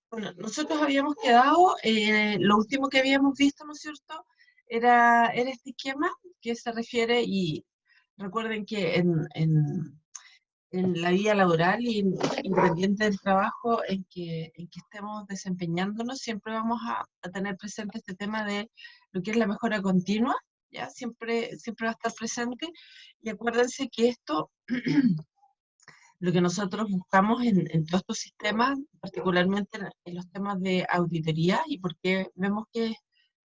Bueno, nosotros habíamos quedado, lo último que habíamos visto, ¿no es cierto? Era este esquema que se refiere, y recuerden que en la vida laboral y independiente del trabajo en que estemos desempeñándonos, siempre vamos a tener presente este tema de lo que es la mejora continua, ¿ya? Siempre va a estar presente. Y acuérdense que esto, lo que nosotros buscamos en todos estos sistemas, particularmente en los temas de auditoría, y porque vemos que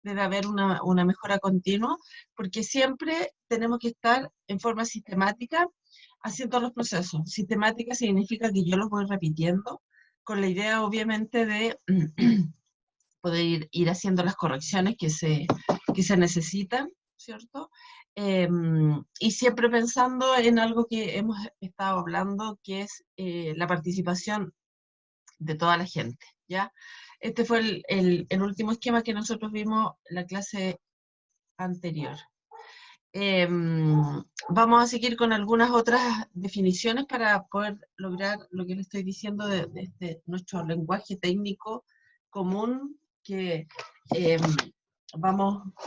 debe haber una mejora continua, porque siempre tenemos que estar en forma sistemática haciendo los procesos. Sistemática significa que yo los voy repitiendo, con la idea obviamente de poder ir haciendo las correcciones que se necesitan, ¿cierto? Y siempre pensando en algo que hemos estado hablando, que es la participación de toda la gente, ¿ya? Este fue el último esquema que nosotros vimos en la clase anterior. Vamos a seguir con algunas otras definiciones para poder lograr lo que le estoy diciendo de nuestro lenguaje técnico común que em,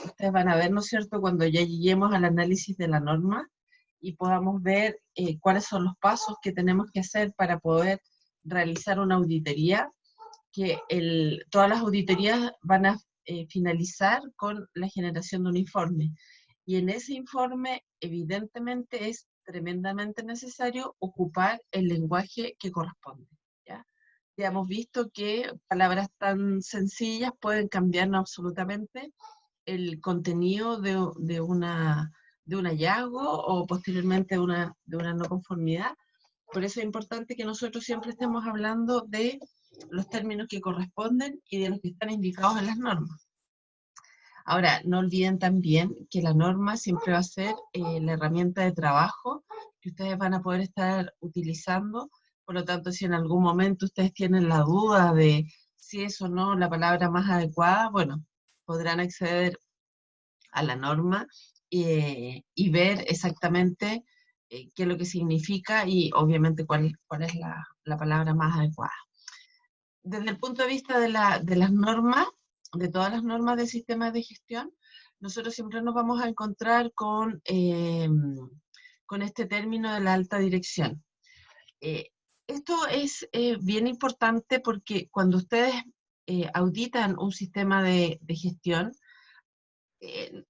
ustedes van a ver, ¿no es cierto?, cuando ya lleguemos al análisis de la norma y podamos ver cuáles son los pasos que tenemos que hacer para poder realizar una auditoría, que todas las auditorías van a finalizar con la generación de un informe. Y en ese informe, evidentemente, es tremendamente necesario ocupar el lenguaje que corresponde, ¿ya? Ya hemos visto que palabras tan sencillas pueden cambiar absolutamente el contenido de un hallazgo o posteriormente de una no conformidad. Por eso es importante que nosotros siempre estemos hablando de los términos que corresponden y de los que están indicados en las normas. Ahora, no olviden también que la norma siempre va a ser la herramienta de trabajo que ustedes van a poder estar utilizando. Por lo tanto, si en algún momento ustedes tienen la duda de si es o no la palabra más adecuada, bueno, podrán acceder a la norma y ver exactamente qué es lo que significa y obviamente cuál es la palabra más adecuada. Desde el punto de vista de las normas, de todas las normas de sistemas de gestión, nosotros siempre nos vamos a encontrar con este término de la alta dirección. Eh, Esto es bien importante porque cuando ustedes auditan un sistema de gestión, eh,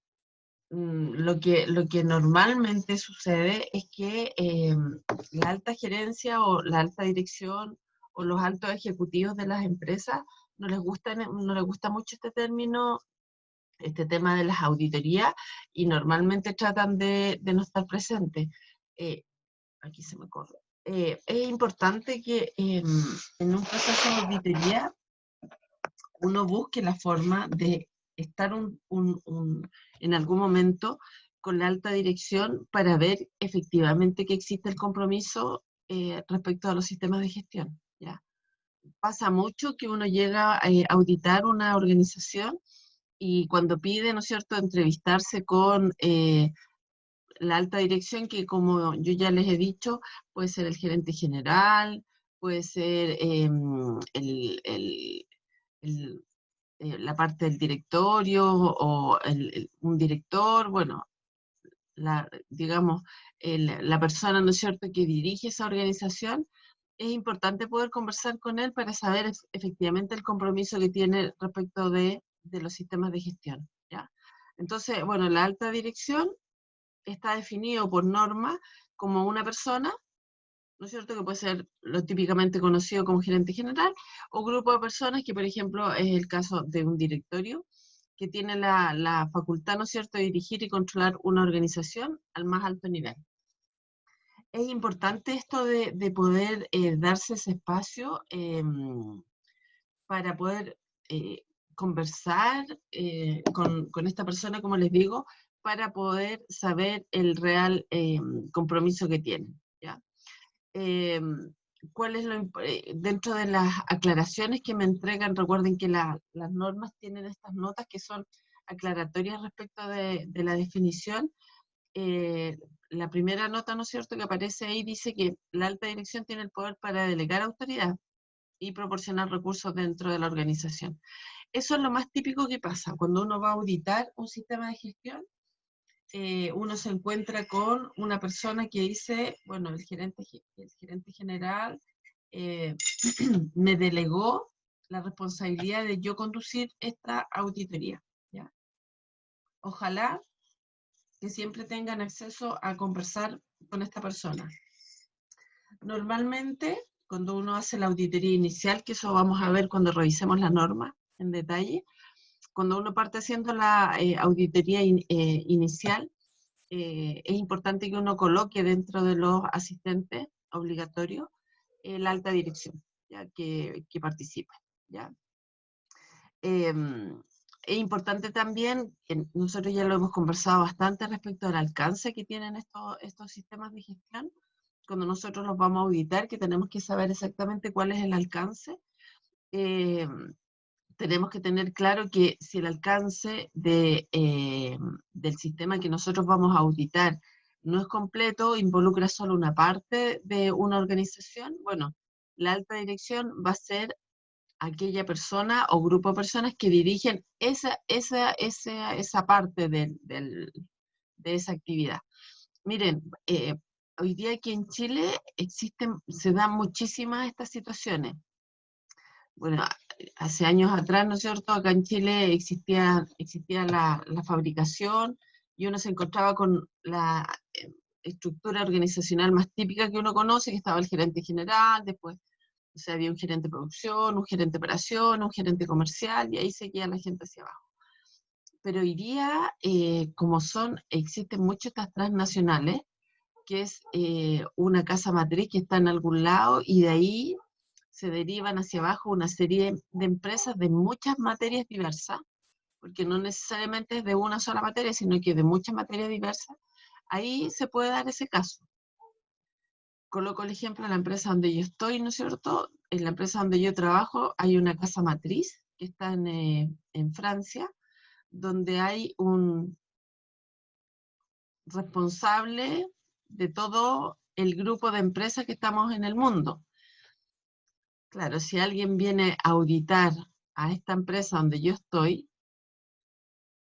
lo que normalmente sucede es que la alta gerencia o la alta dirección o los altos ejecutivos de las empresas no les gusta mucho este término, este tema de las auditorías, y normalmente tratan de no estar presentes. Eh, Aquí se me corre. Es importante que en un proceso de auditoría uno busque la forma de estar en algún momento con la alta dirección para ver efectivamente que existe el compromiso respecto a los sistemas de gestión, ¿ya? Pasa mucho que uno llega a auditar una organización y cuando pide, ¿no es cierto?, entrevistarse con la alta dirección, que como yo ya les he dicho, puede ser el gerente general, puede ser el la parte del directorio o un director, bueno, digamos, la persona, ¿no es cierto?, que dirige esa organización. Es importante poder conversar con él para saber efectivamente el compromiso que tiene respecto de los sistemas de gestión, ¿ya? Entonces, bueno, la alta dirección está definido por norma como una persona, ¿no es cierto?, que puede ser lo típicamente conocido como gerente general, o grupo de personas que, por ejemplo, es el caso de un directorio, que tiene la facultad, ¿no es cierto?, de dirigir y controlar una organización al más alto nivel. Es importante esto de poder darse ese espacio para poder conversar con esta persona, como les digo, para poder saber el real compromiso que tienen, ¿ya? eh, cuál es dentro de las aclaraciones que me entregan, recuerden que las normas tienen estas notas que son aclaratorias respecto de la definición. eh, la primera nota, ¿no es cierto?, que aparece ahí dice que la alta dirección tiene el poder para delegar autoridad. y proporcionar recursos dentro de la organización. Eso es lo más típico que pasa. Cuando uno va a auditar un sistema de gestión, uno se encuentra con una persona que dice, bueno, el gerente general me delegó la responsabilidad de yo conducir esta auditoría, ¿ya? Ojalá que siempre tengan acceso a conversar con esta persona. Normalmente, cuando uno hace la auditoría inicial, que eso vamos a ver cuando revisemos la norma en detalle, cuando uno parte haciendo la auditoría inicial, es importante que uno coloque dentro de los asistentes obligatorios la alta dirección, ¿ya? Que participe, ¿ya? Es importante también, que nosotros ya lo hemos conversado bastante respecto al alcance que tienen estos sistemas de gestión. Cuando nosotros los vamos a auditar, que tenemos que saber exactamente cuál es el alcance, tenemos que tener claro que si el alcance del sistema que nosotros vamos a auditar no es completo, involucra solo una parte de una organización, bueno, la alta dirección va a ser aquella persona o grupo de personas que dirigen esa parte de esa actividad. Miren, hoy día aquí en Chile se dan muchísimas estas situaciones. Bueno, hace años atrás, ¿no es cierto?, acá en Chile existía la fabricación y uno se encontraba con la estructura organizacional más típica que uno conoce, que estaba el gerente general, después, o sea, había un gerente de producción, un gerente de operación, un gerente comercial, y ahí seguía la gente hacia abajo. Pero hoy día, existen muchas estas transnacionales, que es una casa matriz que está en algún lado, y de ahí se derivan hacia abajo una serie de empresas de muchas materias diversas, porque no necesariamente es de una sola materia, sino que de muchas materias diversas. Ahí se puede dar ese caso. Coloco el ejemplo de la empresa donde yo estoy, ¿no es cierto? En la empresa donde yo trabajo hay una casa matriz que está en Francia, donde hay un responsable de todo el grupo de empresas que estamos en el mundo. Claro, si alguien viene a auditar a esta empresa donde yo estoy,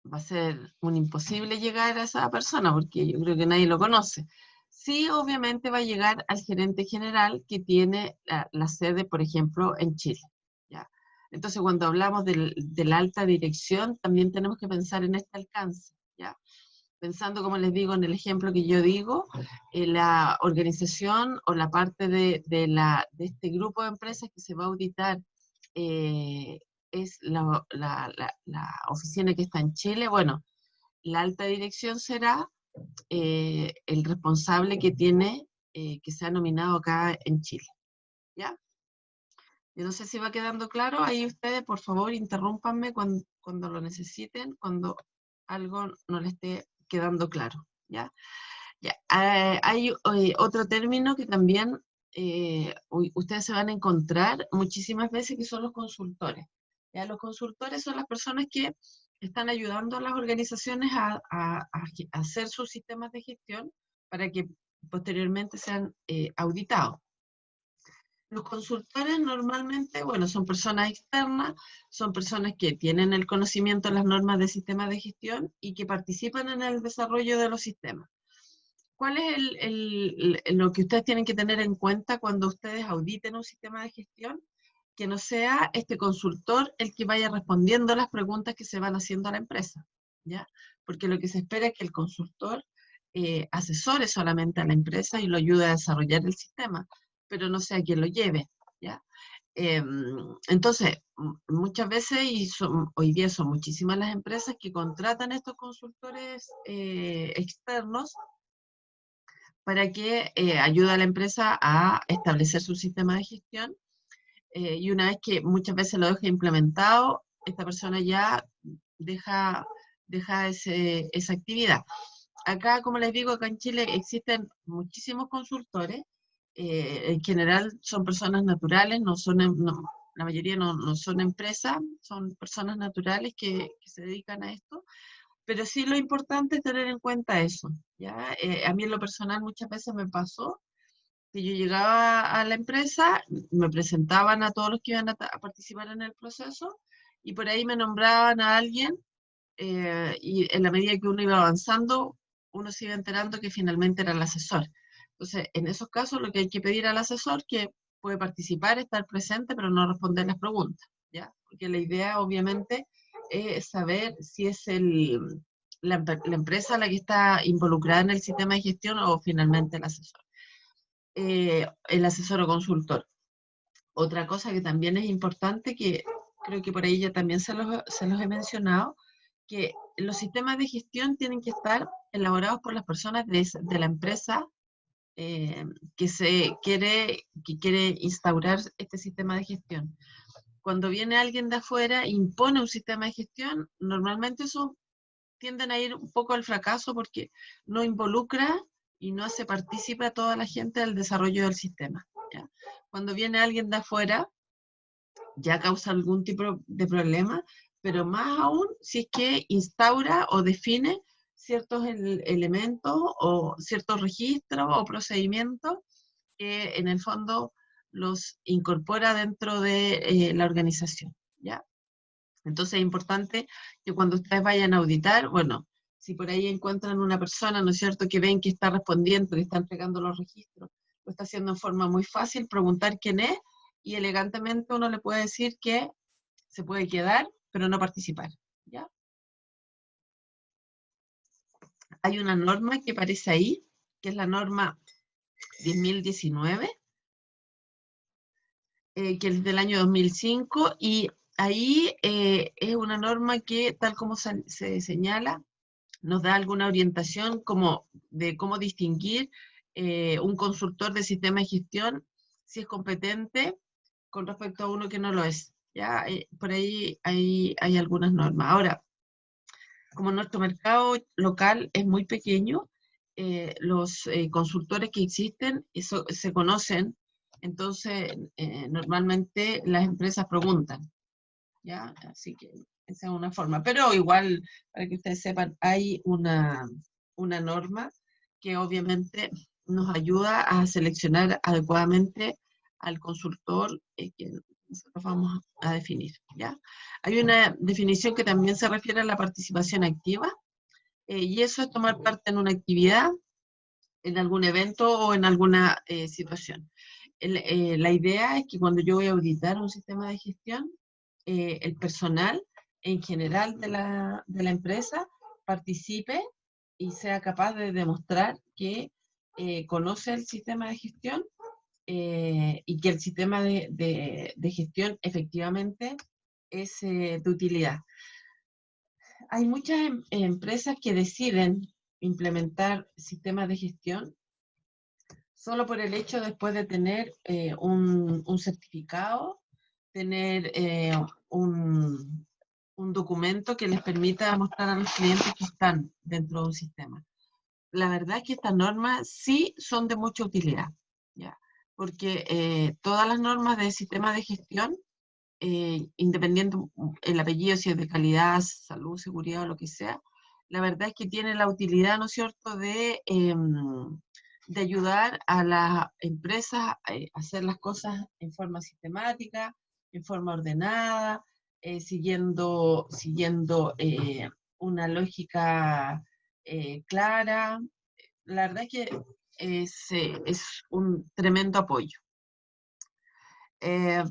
va a ser un imposible llegar a esa persona, porque yo creo que nadie lo conoce. Sí, obviamente va a llegar al gerente general que tiene la sede, por ejemplo, en Chile, ¿ya? Entonces, cuando hablamos de la alta dirección, también tenemos que pensar en este alcance, ¿ya? Pensando, como les digo, en el ejemplo que yo digo, la organización o la parte de este grupo de empresas que se va a auditar es la oficina que está en Chile. Bueno, la alta dirección será el responsable que tiene, que se ha nominado acá en Chile, ¿ya? Yo no sé si va quedando claro, ahí ustedes por favor interrúmpanme cuando lo necesiten, cuando algo no les esté quedando claro, ¿ya? Ya. Hay otro término que también ustedes se van a encontrar muchísimas veces, que son los consultores. ¿Ya? Los consultores son las personas que están ayudando a las organizaciones a hacer sus sistemas de gestión para que posteriormente sean auditados. Los consultores normalmente, bueno, son personas externas, son personas que tienen el conocimiento de las normas de sistemas de gestión y que participan en el desarrollo de los sistemas. ¿Cuál es lo que ustedes tienen que tener en cuenta cuando ustedes auditen un sistema de gestión? Que no sea este consultor el que vaya respondiendo las preguntas que se van haciendo a la empresa, ¿ya? Porque lo que se espera es que el consultor asesore solamente a la empresa y lo ayude a desarrollar el sistema, pero no sea quien lo lleve, ¿ya? Entonces, muchas veces, hoy día son muchísimas las empresas que contratan estos consultores externos para que ayude a la empresa a establecer su sistema de gestión, y una vez que muchas veces lo deja implementado, esta persona ya deja esa actividad. Acá, como les digo, acá en Chile existen muchísimos consultores, en general son personas naturales, la mayoría no son empresas, son personas naturales que se dedican a esto, pero sí lo importante es tener en cuenta eso, ¿ya? A mí en lo personal muchas veces me pasó que yo llegaba a la empresa, me presentaban a todos los que iban a participar en el proceso, y por ahí me nombraban a alguien, y en la medida que uno iba avanzando, uno se iba enterando que finalmente era el asesor. Entonces, en esos casos, lo que hay que pedir al asesor, que puede participar, estar presente, pero no responder las preguntas, ¿ya? Porque la idea, obviamente, es saber si es la empresa la que está involucrada en el sistema de gestión o finalmente el asesor o consultor. Otra cosa que también es importante, que creo que por ahí ya también se los he mencionado, que los sistemas de gestión tienen que estar elaborados por las personas de la empresa que quiere instaurar este sistema de gestión. Cuando viene alguien de afuera e impone un sistema de gestión, normalmente eso tienden a ir un poco al fracaso porque no involucra y no hace partícipe a toda la gente del desarrollo del sistema, ¿ya? Cuando viene alguien de afuera, ya causa algún tipo de problema, pero más aún si es que instaura o define ciertos elementos o ciertos registros o procedimientos que en el fondo los incorpora dentro de la organización, ¿ya? Entonces es importante que cuando ustedes vayan a auditar, bueno, si por ahí encuentran una persona, ¿no es cierto?, que ven que está respondiendo, que está entregando los registros, lo está haciendo en forma muy fácil, preguntar quién es, y elegantemente uno le puede decir que se puede quedar, pero no participar, ¿ya? Hay una norma que aparece ahí, que es la norma 10.019, que es del año 2005, y ahí es una norma que, tal como se señala, nos da alguna orientación como de cómo distinguir un consultor de sistema de gestión, si es competente con respecto a uno que no lo es. ¿Ya? Por ahí hay algunas normas. Ahora, como nuestro mercado local es muy pequeño, los consultores que existen se conocen, entonces normalmente las empresas preguntan, ¿ya? Así que esa es una forma. Pero igual, para que ustedes sepan, hay una norma que obviamente nos ayuda a seleccionar adecuadamente al consultor que nosotros vamos a definir, ¿ya? Hay una definición que también se refiere a la participación activa, y eso es tomar parte en una actividad, en algún evento o en alguna situación. La idea es que cuando yo voy a auditar un sistema de gestión, el personal en general de la empresa participe y sea capaz de demostrar que conoce el sistema de gestión, y que el sistema de gestión efectivamente es de utilidad. Hay muchas empresas que deciden implementar sistemas de gestión solo por el hecho después de tener un certificado, tener un documento que les permita mostrar a los clientes que están dentro de un sistema. La verdad es que estas normas sí son de mucha utilidad, ¿ya? Porque todas las normas del sistema de gestión, independiente el apellido, si es de calidad, salud, seguridad o lo que sea, la verdad es que tiene la utilidad, ¿no es cierto?, de ayudar a las empresas a hacer las cosas en forma sistemática, en forma ordenada, siguiendo una lógica clara. La verdad es que es un tremendo apoyo.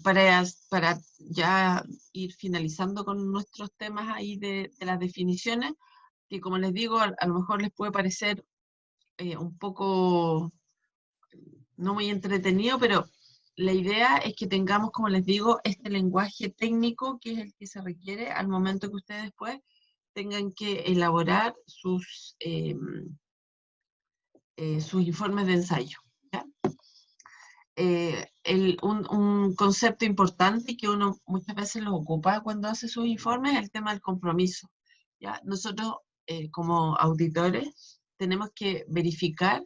Para ya ir finalizando con nuestros temas ahí de las definiciones, que como les digo, a lo mejor les puede parecer un poco no muy entretenido, pero la idea es que tengamos, como les digo, este lenguaje técnico que es el que se requiere al momento que ustedes después tengan que elaborar sus informes de ensayo, ¿ya? Un concepto importante que uno muchas veces lo ocupa cuando hace sus informes es el tema del compromiso, ¿ya? Nosotros, como auditores, tenemos que verificar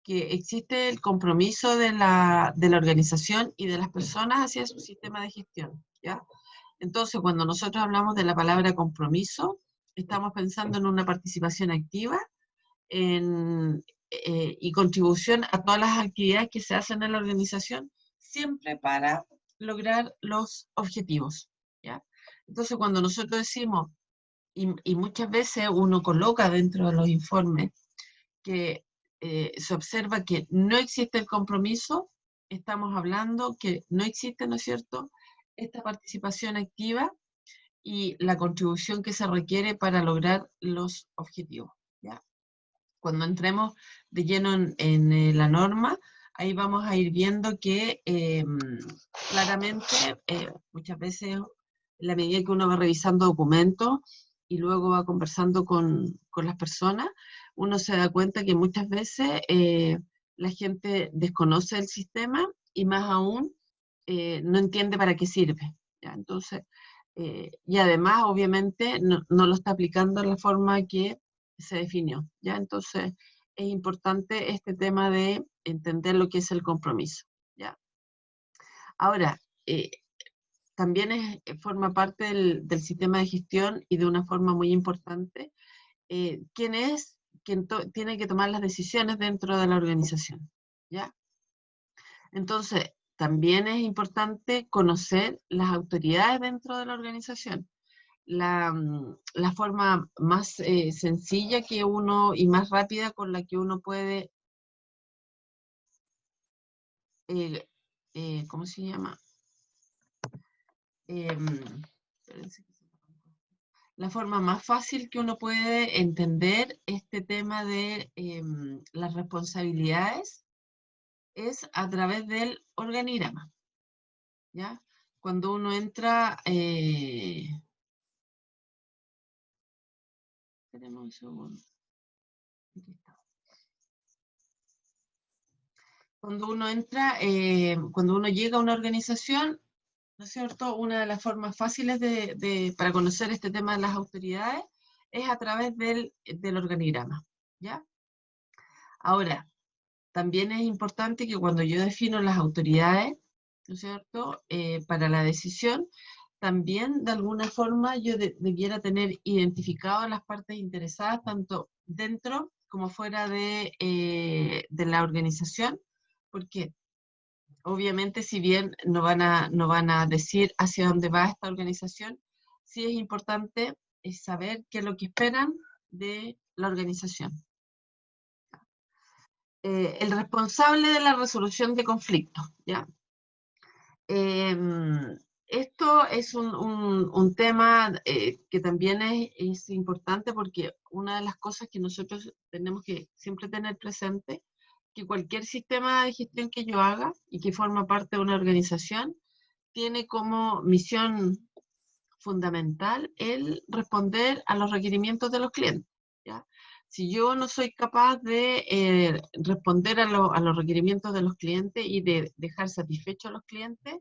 que existe el compromiso de la organización y de las personas hacia su sistema de gestión, ¿ya? Entonces, cuando nosotros hablamos de la palabra compromiso, estamos pensando en una participación activa, en y contribución a todas las actividades que se hacen en la organización, siempre para lograr los objetivos, ¿ya? Entonces, cuando nosotros decimos, y muchas veces uno coloca dentro de los informes, que se observa que no existe el compromiso, estamos hablando que no existe, ¿no es cierto?, esta participación activa y la contribución que se requiere para lograr los objetivos, ¿ya? Cuando entremos de lleno en la norma, ahí vamos a ir viendo que claramente muchas veces, en la medida que uno va revisando documentos y luego va conversando con las personas, uno se da cuenta que muchas veces la gente desconoce el sistema y más aún no entiende para qué sirve, ¿ya? Entonces, y además, obviamente, no lo está aplicando en la forma que se definió, ¿ya? Entonces, es importante este tema de entender lo que es el compromiso, ¿ya? Ahora, también forma parte del sistema de gestión y de una forma muy importante, quién es quien tiene que tomar las decisiones dentro de la organización, ¿ya? Entonces, también es importante conocer las autoridades dentro de la organización. La forma más sencilla que uno y más rápida con la que uno puede, ¿cómo se llama? Espérense que se me arrancó. La forma más fácil que uno puede entender este tema de las responsabilidades es a través del organigrama, ¿ya? Cuando uno entra, esperemos un segundo, aquí está. Cuando uno entra, cuando uno llega a una organización, ¿no es cierto? Una de las formas fáciles para conocer este tema de las autoridades es a través del organigrama, ¿ya? Ahora, también es importante que cuando yo defino las autoridades, ¿no es cierto?, para la decisión, también de alguna forma yo debiera tener identificado a las partes interesadas, tanto dentro como fuera de la organización, porque obviamente si bien no van a decir hacia dónde va esta organización, sí es importante saber qué es lo que esperan de la organización. El responsable de la resolución de conflictos, ¿ya? Esto es un tema que también es importante porque una de las cosas que nosotros tenemos que siempre tener presente, que cualquier sistema de gestión que yo haga y que forma parte de una organización, tiene como misión fundamental el responder a los requerimientos de los clientes, ¿ya? Si yo no soy capaz de responder a los requerimientos de los clientes y de dejar satisfechos a los clientes,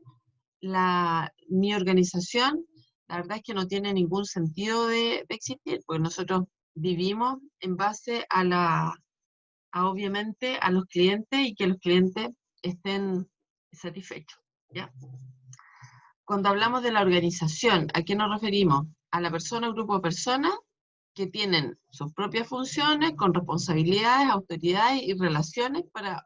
mi organización, la verdad es que no tiene ningún sentido de existir, porque nosotros vivimos en base obviamente, a los clientes y que los clientes estén satisfechos, ¿ya? Cuando hablamos de la organización, ¿a qué nos referimos? A la persona o grupo de personas que tienen sus propias funciones, con responsabilidades, autoridades y relaciones para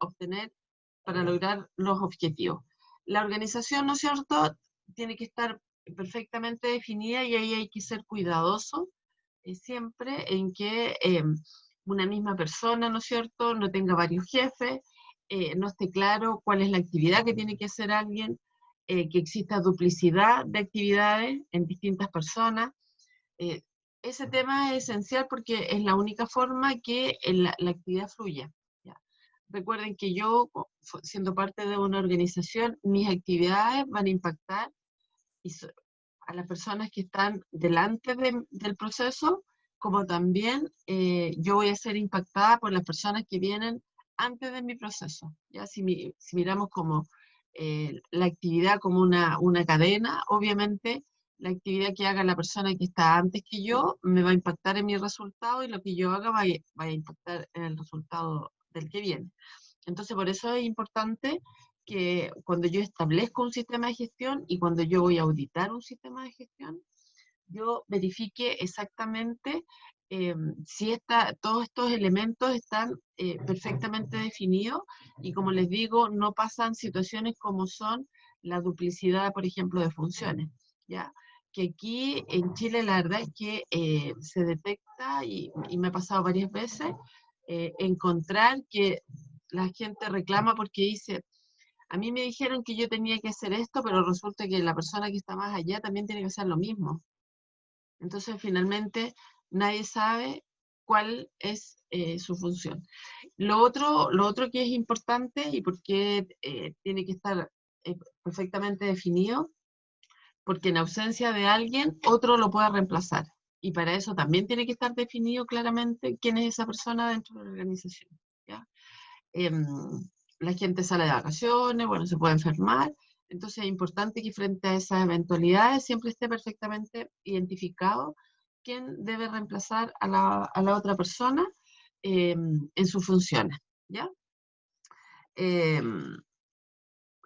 lograr los objetivos. La organización, ¿no es cierto?, tiene que estar perfectamente definida y ahí hay que ser cuidadoso siempre en que una misma persona, ¿no es cierto?, no tenga varios jefes, no esté claro cuál es la actividad que tiene que hacer alguien, que exista duplicidad de actividades en distintas personas. Eh, Ese tema es esencial porque es la única forma que la actividad fluya, ¿ya? Recuerden que yo, siendo parte de una organización, mis actividades van a impactar a las personas que están delante del proceso, como también yo voy a ser impactada por las personas que vienen antes de mi proceso. ¿Ya? Si miramos como la actividad como una cadena, obviamente la actividad que haga la persona que está antes que yo me va a impactar en mi resultado y lo que yo haga va a impactar en el resultado del que viene. Entonces, por eso es importante que cuando yo establezco un sistema de gestión y cuando yo voy a auditar un sistema de gestión, yo verifique exactamente si todos estos elementos están perfectamente definidos y, como les digo, no pasan situaciones como son la duplicidad, por ejemplo, de funciones, ¿ya? Que aquí en Chile la verdad es que se detecta, y me ha pasado varias veces, encontrar que la gente reclama porque dice, a mí me dijeron que yo tenía que hacer esto, pero resulta que la persona que está más allá también tiene que hacer lo mismo. Entonces, finalmente, nadie sabe cuál es su función. Lo otro que es importante y porque tiene que estar perfectamente definido, porque en ausencia de alguien, otro lo puede reemplazar. Y para eso también tiene que estar definido claramente quién es esa persona dentro de la organización, ¿ya? Em, la gente sale de vacaciones, bueno, se puede enfermar, entonces es importante que frente a esas eventualidades siempre esté perfectamente identificado quién debe reemplazar a la otra persona en sus funciones, ¿ya? Em,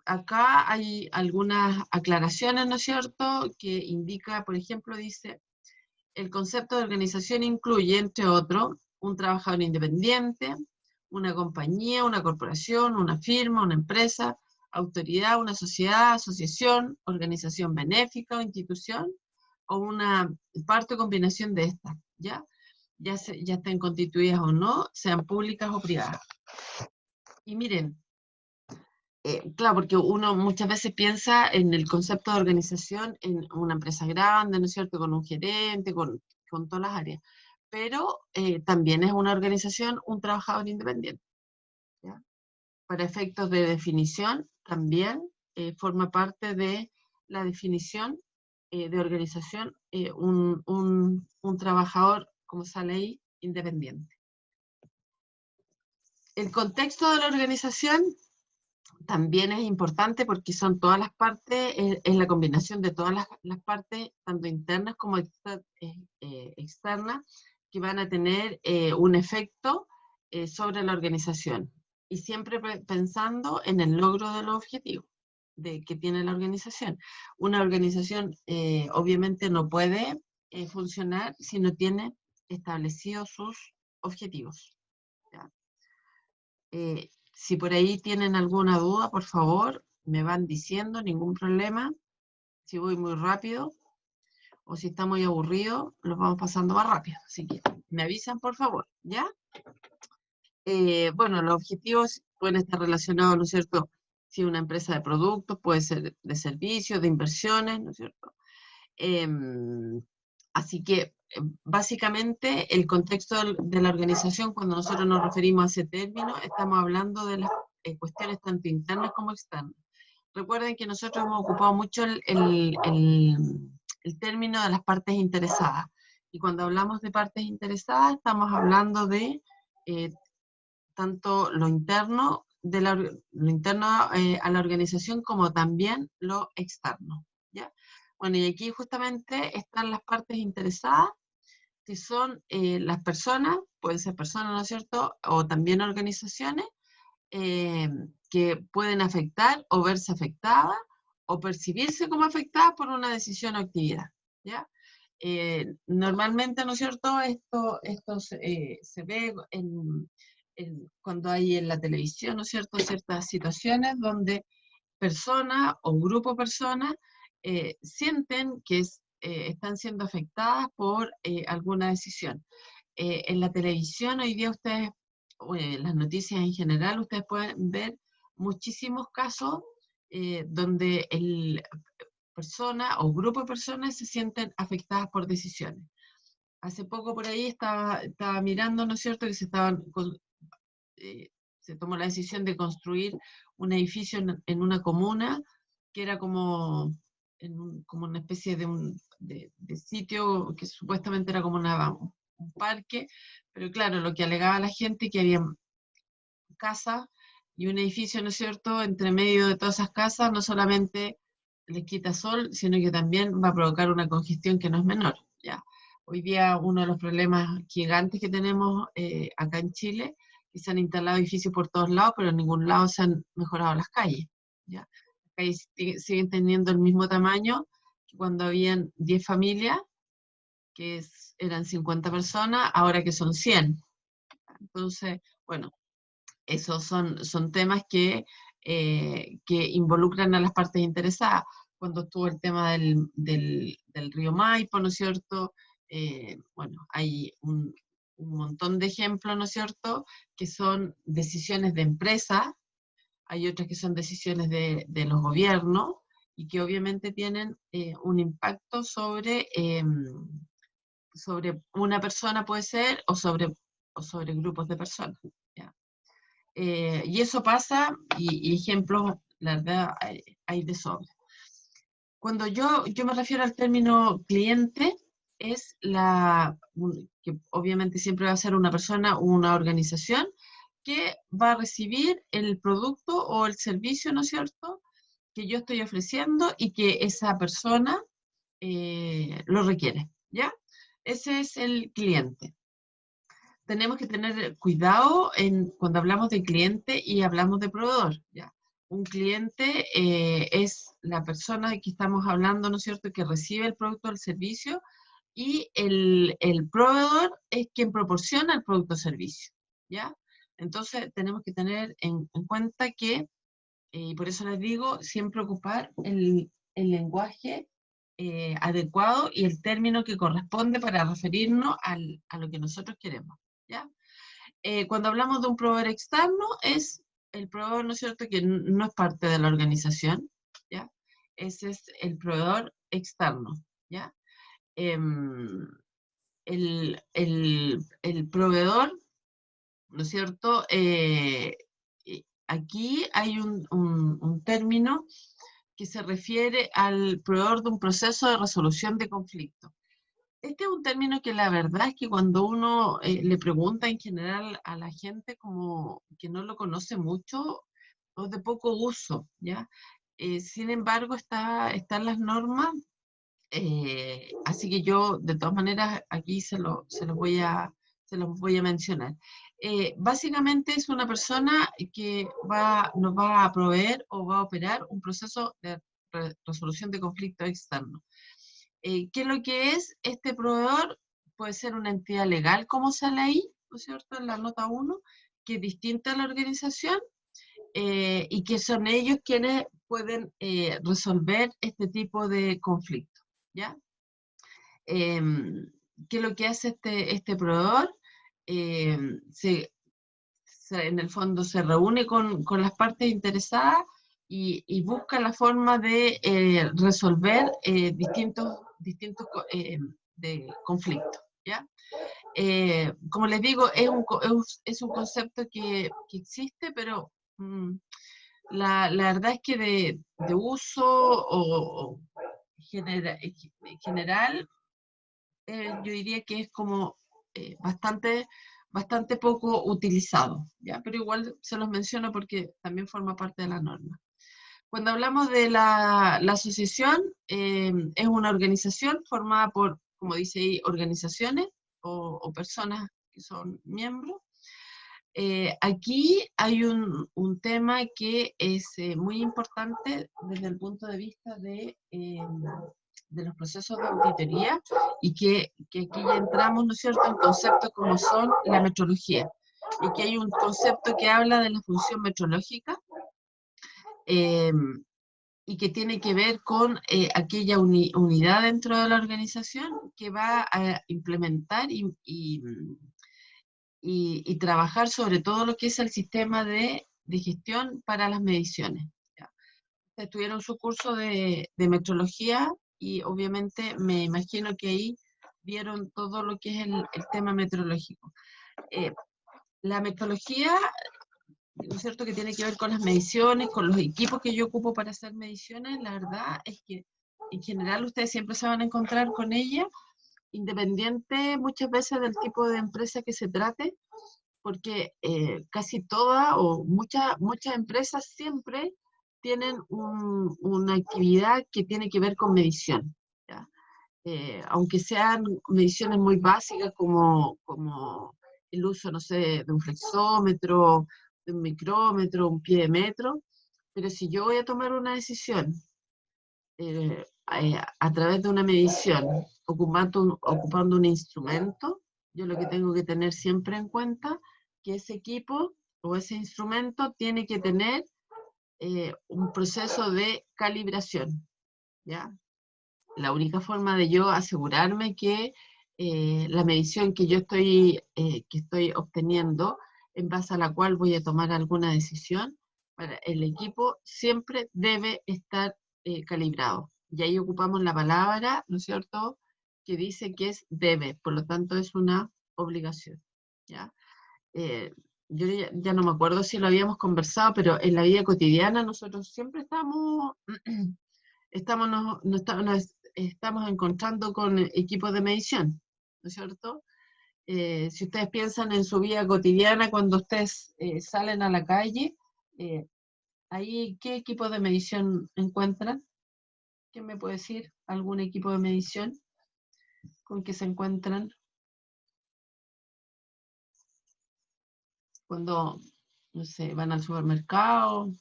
Acá hay algunas aclaraciones, ¿no es cierto?, que indica, por ejemplo, dice, el concepto de organización incluye, entre otros, un trabajador independiente, una compañía, una corporación, una firma, una empresa, autoridad, una sociedad, asociación, organización benéfica o institución, o una parte o combinación de estas, ¿ya? Ya estén constituidas o no, sean públicas o privadas. Y miren, claro, porque uno muchas veces piensa en el concepto de organización en una empresa grande, ¿no es cierto?, con un gerente, con todas las áreas, pero también es una organización un trabajador independiente, ¿ya? Para efectos de definición, también forma parte de la definición de organización un trabajador, como sale ahí, independiente. El contexto de la organización también es importante porque son todas las partes, es la combinación de todas las partes, tanto internas como externas, que van a tener un efecto sobre la organización. Y siempre pensando en el logro de los objetivos que tiene la organización. Una organización obviamente no puede funcionar si no tiene establecidos sus objetivos, ¿ya? Si por ahí tienen alguna duda, por favor, me van diciendo, ningún problema. Si voy muy rápido o si está muy aburrido, los vamos pasando más rápido. Así que me avisan, por favor, ¿ya? Bueno, los objetivos pueden estar relacionados, ¿no es cierto? Si una empresa de productos, puede ser de servicios, de inversiones, ¿no es cierto? Así que, básicamente, el contexto de la organización, cuando nosotros nos referimos a ese término, estamos hablando de las cuestiones tanto internas como externas. Recuerden que nosotros hemos ocupado mucho el término de las partes interesadas. Y cuando hablamos de partes interesadas, estamos hablando de tanto lo interno, lo interno a la organización como también lo externo, ¿ya? Bueno, y aquí justamente están las partes interesadas, que son las personas, pueden ser personas, ¿no es cierto?, o también organizaciones, que pueden afectar o verse afectadas o percibirse como afectadas por una decisión o actividad, ¿ya? Normalmente, ¿no es cierto?, esto se ve cuando hay en la televisión, ¿no es cierto?, ciertas situaciones donde personas o un grupo de personas sienten que están siendo afectadas por alguna decisión. En la televisión hoy día ustedes, o en las noticias en general, ustedes pueden ver muchísimos casos donde persona o grupo de personas se sienten afectadas por decisiones. Hace poco por ahí estaba mirando, ¿no es cierto?, que se tomó la decisión de construir un edificio en una comuna que era como, como una especie de sitio que supuestamente era como un parque, pero claro, lo que alegaba la gente que había casas y un edificio, ¿no es cierto?, entre medio de todas esas casas, no solamente les quita sol, sino que también va a provocar una congestión que no es menor, ¿ya? Hoy día uno de los problemas gigantes que tenemos acá en Chile, que se han instalado edificios por todos lados, pero en ningún lado se han mejorado las calles, ¿ya? Las calles siguen teniendo el mismo tamaño que cuando habían 10 familias, que eran 50 personas, ahora que son 100. Entonces, bueno, esos son temas que involucran a las partes interesadas. Cuando estuvo el tema del río Maipo, ¿no es cierto? Bueno, hay un montón de ejemplos, ¿no es cierto?, que son decisiones de empresas, hay otras que son decisiones de los gobiernos, y que obviamente tienen un impacto sobre una persona, puede ser, o sobre grupos de personas. ¿Ya? Y eso pasa, y ejemplos, la verdad, hay de sobra. Cuando yo me refiero al término cliente, es que obviamente siempre va a ser una persona o una organización que va a recibir el producto o el servicio, ¿no es cierto?, que yo estoy ofreciendo y que esa persona lo requiere, ¿ya? Ese es el cliente. Tenemos que tener cuidado cuando hablamos de cliente y hablamos de proveedor, ¿ya? Un cliente es la persona que estamos hablando, ¿no es cierto?, que recibe el producto o el servicio, y el proveedor es quien proporciona el producto o servicio, ¿ya? Entonces tenemos que tener en cuenta que, y por eso les digo, siempre ocupar el lenguaje adecuado y el término que corresponde para referirnos a lo que nosotros queremos, ¿ya? Cuando hablamos de un proveedor externo, es el proveedor, ¿no es cierto?, que no es parte de la organización, ¿ya? Ese es el proveedor externo, ¿ya? El proveedor, ¿no es cierto?, aquí hay un término que se refiere al proveedor de un proceso de resolución de conflictos. Este es un término que la verdad es que cuando uno le pregunta en general a la gente como que no lo conoce mucho o de poco uso, ¿ya? Sin embargo, están las normas, así que yo de todas maneras aquí se los voy a mencionar. Básicamente es una persona que nos va a proveer o va a operar un proceso de resolución de conflictos externos. ¿Qué es lo que es este proveedor? Puede ser una entidad legal, como sale ahí, ¿no es cierto?, en la nota 1, que es distinta a la organización, y que son ellos quienes pueden resolver este tipo de conflictos, ¿ya? ¿Qué es lo que hace este proveedor? En el fondo se reúne con las partes interesadas y busca la forma de resolver distintos de conflictos, ¿ya? Como les digo, es un concepto que existe, pero la verdad es que de uso o general, yo diría que es como bastante poco utilizado, ¿ya? Pero igual se los menciono porque también forma parte de la norma. Cuando hablamos de la asociación, es una organización formada por, como dice ahí, organizaciones o personas que son miembros. Aquí hay un tema que es muy importante desde el punto de vista de los procesos de auditoría, y que aquí ya entramos, ¿no es cierto?, en conceptos como son la metrología. Y que hay un concepto que habla de la función metrológica, y que tiene que ver con aquella unidad dentro de la organización que va a implementar y trabajar sobre todo lo que es el sistema de gestión para las mediciones. ¿Ya? Tuvieron su curso de metrología y obviamente me imagino que ahí vieron todo lo que es el tema metrológico. La metodología, ¿no es cierto?, que tiene que ver con las mediciones, con los equipos que yo ocupo para hacer mediciones. La verdad es que en general ustedes siempre se van a encontrar con ella, independiente muchas veces del tipo de empresa que se trate, porque casi todas o muchas empresas siempre tienen una actividad que tiene que ver con medición, ¿ya? Aunque sean mediciones muy básicas como el uso, no sé, de un flexómetro, de un micrómetro, un pie de metro, pero si yo voy a tomar una decisión a través de una medición ocupando un instrumento, yo lo que tengo que tener siempre en cuenta que ese equipo o ese instrumento tiene que tener un proceso de calibración, ¿ya? La única forma de yo asegurarme que la medición que yo estoy obteniendo, en base a la cual voy a tomar alguna decisión, para el equipo siempre debe estar calibrado. Y ahí ocupamos la palabra, ¿no es cierto?, que dice que es debe, por lo tanto es una obligación, ¿ya? Yo ya no me acuerdo si lo habíamos conversado, pero en la vida cotidiana nosotros siempre estamos encontrando con equipos de medición, ¿no es cierto? Si ustedes piensan en su vida cotidiana, cuando ustedes salen a la calle, ahí, ¿qué equipo de medición encuentran? ¿Quién me puede decir algún equipo de medición con que se encuentran cuando, no sé, van al supermercado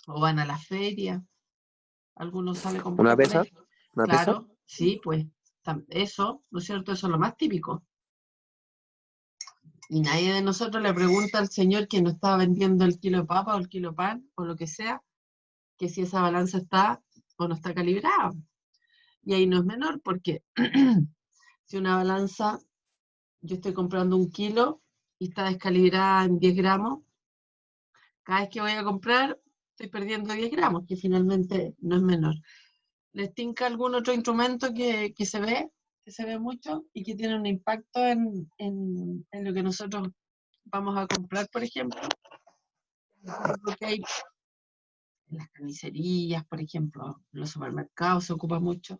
o van a la feria? ¿Alguno sabe con ¿Una por pesa? ahí? ¿Una pesa? Claro, sí, pues eso, ¿no es cierto? Eso es lo más típico. Y nadie de nosotros le pregunta al señor que nos está vendiendo el kilo de papa o el kilo de pan o lo que sea, que si esa balanza está o no está calibrada. Y ahí no es menor, porque si una balanza, yo estoy comprando un kilo y está descalibrada en 10 gramos, cada vez que voy a comprar estoy perdiendo 10 gramos, que finalmente no es menor. ¿Les tinca algún otro instrumento que se ve mucho y que tiene un impacto en lo que nosotros vamos a comprar, por ejemplo? Porque hay en las carnicerías, por ejemplo, en los supermercados se ocupa mucho.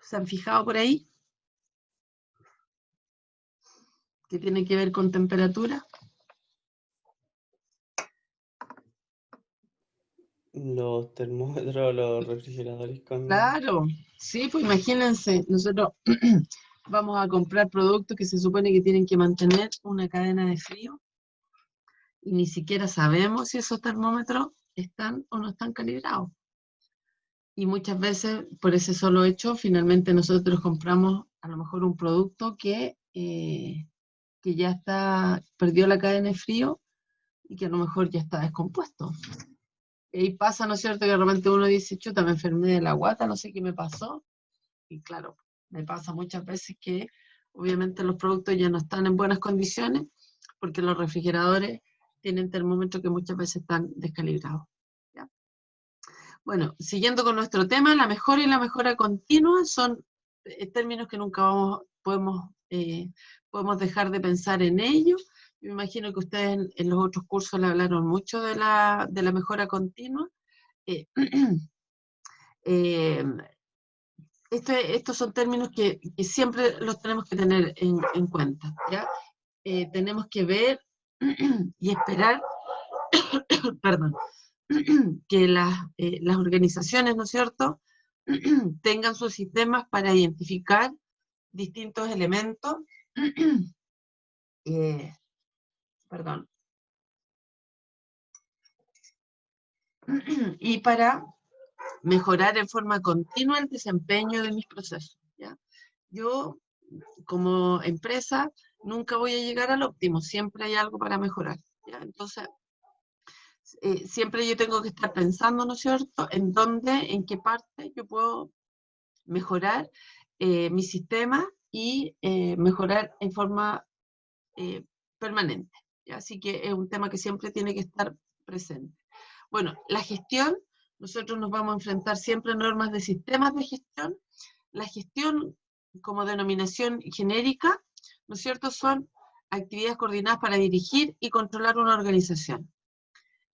¿Se han fijado por ahí? Que tiene que ver con temperatura. Los termómetros, los refrigeradores con... Claro, sí, pues imagínense, nosotros vamos a comprar productos que se supone que tienen que mantener una cadena de frío y ni siquiera sabemos si esos termómetros están o no están calibrados. Y muchas veces, por ese solo hecho, finalmente nosotros compramos a lo mejor un producto que ya perdió la cadena de frío y que a lo mejor ya está descompuesto. Y ahí pasa, ¿no es cierto?, que de repente uno dice, chuta, me enfermé de la guata, no sé qué me pasó. Y claro, me pasa muchas veces que obviamente los productos ya no están en buenas condiciones porque los refrigeradores tienen termómetros que muchas veces están descalibrados. ¿Ya? Bueno, siguiendo con nuestro tema, la mejora y la mejora continua son términos que nunca podemos dejar de pensar en ellos. Yo me imagino que ustedes en los otros cursos le hablaron mucho de la mejora continua. Eh, estos son términos que siempre los tenemos que tener en cuenta, ¿ya? Tenemos que ver y esperar, perdón, que las organizaciones, ¿no es cierto?, tengan sus sistemas para identificar distintos elementos, perdón, y para mejorar en forma continua el desempeño de mis procesos, ¿ya? Yo, como empresa, nunca voy a llegar al óptimo, siempre hay algo para mejorar, ¿ya? Entonces, siempre yo tengo que estar pensando, ¿no es cierto?, en qué parte yo puedo mejorar mi sistema y mejorar en forma permanente, ¿ya? Así que es un tema que siempre tiene que estar presente. Bueno, la gestión, nosotros nos vamos a enfrentar siempre a normas de sistemas de gestión. La gestión, como denominación genérica, ¿no es cierto?, son actividades coordinadas para dirigir y controlar una organización.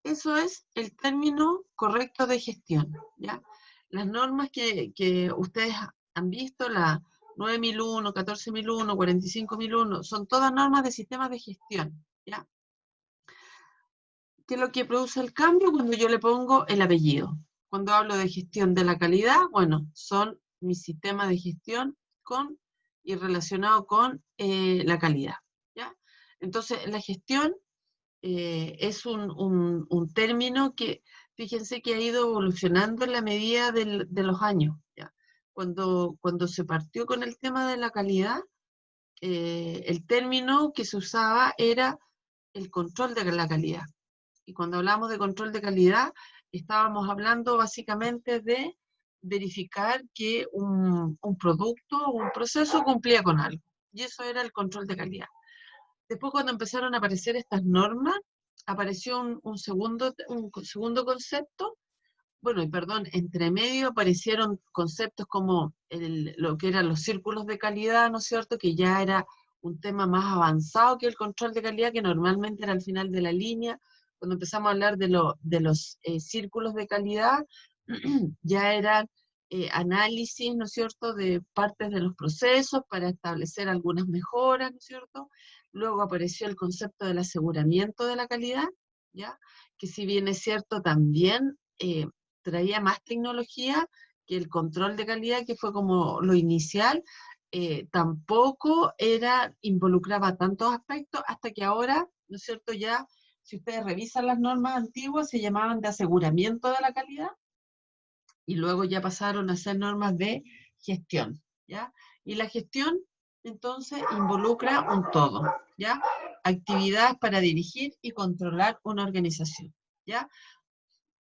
Eso es el término correcto de gestión, ¿ya? Las normas que ustedes han visto, la 9001, 14001, 45001, son todas normas de sistemas de gestión, ¿ya? ¿Qué es lo que produce el cambio? Cuando yo le pongo el apellido. Cuando hablo de gestión de la calidad, bueno, son mis sistemas de gestión y relacionado con la calidad, ¿ya? Entonces, la gestión es un término que, fíjense que ha ido evolucionando en la medida de los años, ¿ya? cuando se partió con el tema de la calidad, el término que se usaba era el control de la calidad. Y cuando hablamos de control de calidad, estábamos hablando básicamente de verificar que un producto o un proceso cumplía con algo. Y eso era el control de calidad. Después, cuando empezaron a aparecer estas normas, apareció un segundo concepto. Bueno, y perdón, entre medio aparecieron conceptos como lo que eran los círculos de calidad, ¿no es cierto? Que ya era un tema más avanzado que el control de calidad, que normalmente era al final de la línea. Cuando empezamos a hablar de los círculos de calidad, ya eran análisis, ¿no es cierto?, de partes de los procesos para establecer algunas mejoras, ¿no es cierto? Luego apareció el concepto del aseguramiento de la calidad, ¿ya? Que si bien es cierto, también traía más tecnología que el control de calidad, que fue como lo inicial, tampoco involucraba tantos aspectos, hasta que ahora, ¿no es cierto?, ya, si ustedes revisan las normas antiguas, se llamaban de aseguramiento de la calidad, y luego ya pasaron a ser normas de gestión, ¿ya? Y la gestión, entonces, involucra un todo, ¿ya? Actividades para dirigir y controlar una organización, ¿ya?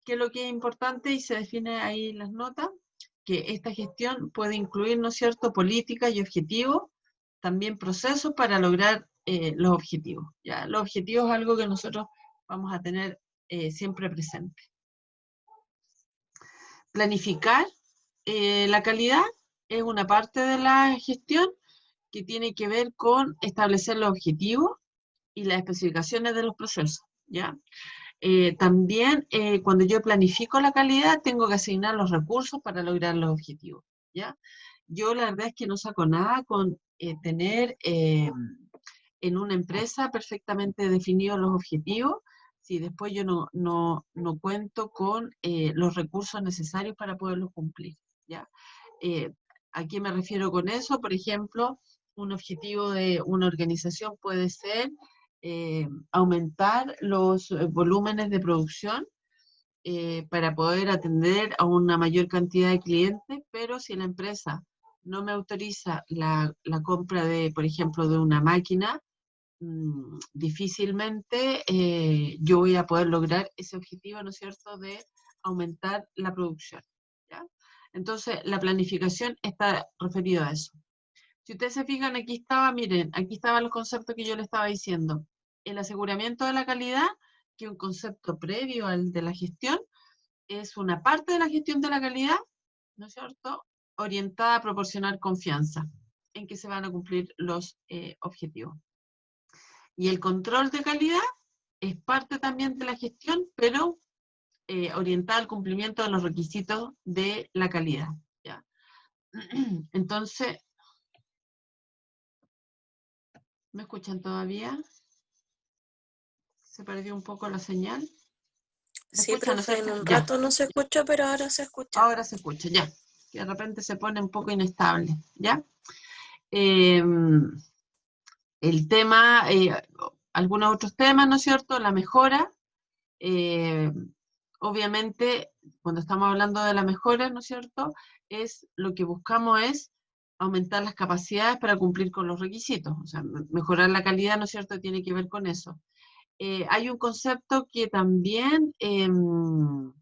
Que lo que es importante, y se define ahí en las notas, que esta gestión puede incluir, ¿no es cierto?, políticas y objetivos, también procesos para lograr los objetivos, ¿ya? Los objetivos es algo que nosotros vamos a tener siempre presente. Planificar la calidad es una parte de la gestión que tiene que ver con establecer los objetivos y las especificaciones de los procesos, ¿ya? También cuando yo planifico la calidad tengo que asignar los recursos para lograr los objetivos, ¿ya? Yo la verdad es que no saco nada con tener en una empresa perfectamente definidos los objetivos, si después yo no cuento con los recursos necesarios para poderlos cumplir, ¿ya? ¿A qué me refiero con eso? Por ejemplo, un objetivo de una organización puede ser aumentar los volúmenes de producción para poder atender a una mayor cantidad de clientes, pero si la empresa no me autoriza la compra de, por ejemplo, de una máquina, difícilmente yo voy a poder lograr ese objetivo, ¿no es cierto?, de aumentar la producción, ¿ya? Entonces, la planificación está referida a eso. Si ustedes se fijan, aquí estaba, miren, aquí estaban los conceptos que yo les estaba diciendo. El aseguramiento de la calidad, que es un concepto previo al de la gestión, es una parte de la gestión de la calidad, ¿no es cierto?, orientada a proporcionar confianza en que se van a cumplir los objetivos. Y el control de calidad es parte también de la gestión, pero orientada al cumplimiento de los requisitos de la calidad, ¿ya? Entonces, ¿me escuchan todavía? Se perdió un poco la señal. ¿Me Sí, escuchan, no es profe, en cierto? un Ya, rato no se escucha, pero ahora se escucha. ahora se escucha, ya. Que de repente se pone un poco inestable, ¿ya? El tema, algunos otros temas, ¿no es cierto? La mejora. Obviamente, cuando estamos hablando de la mejora, ¿no es cierto?, lo que buscamos es aumentar las capacidades para cumplir con los requisitos, o sea, mejorar la calidad, ¿no es cierto?, tiene que ver con eso. Hay un concepto que también, yo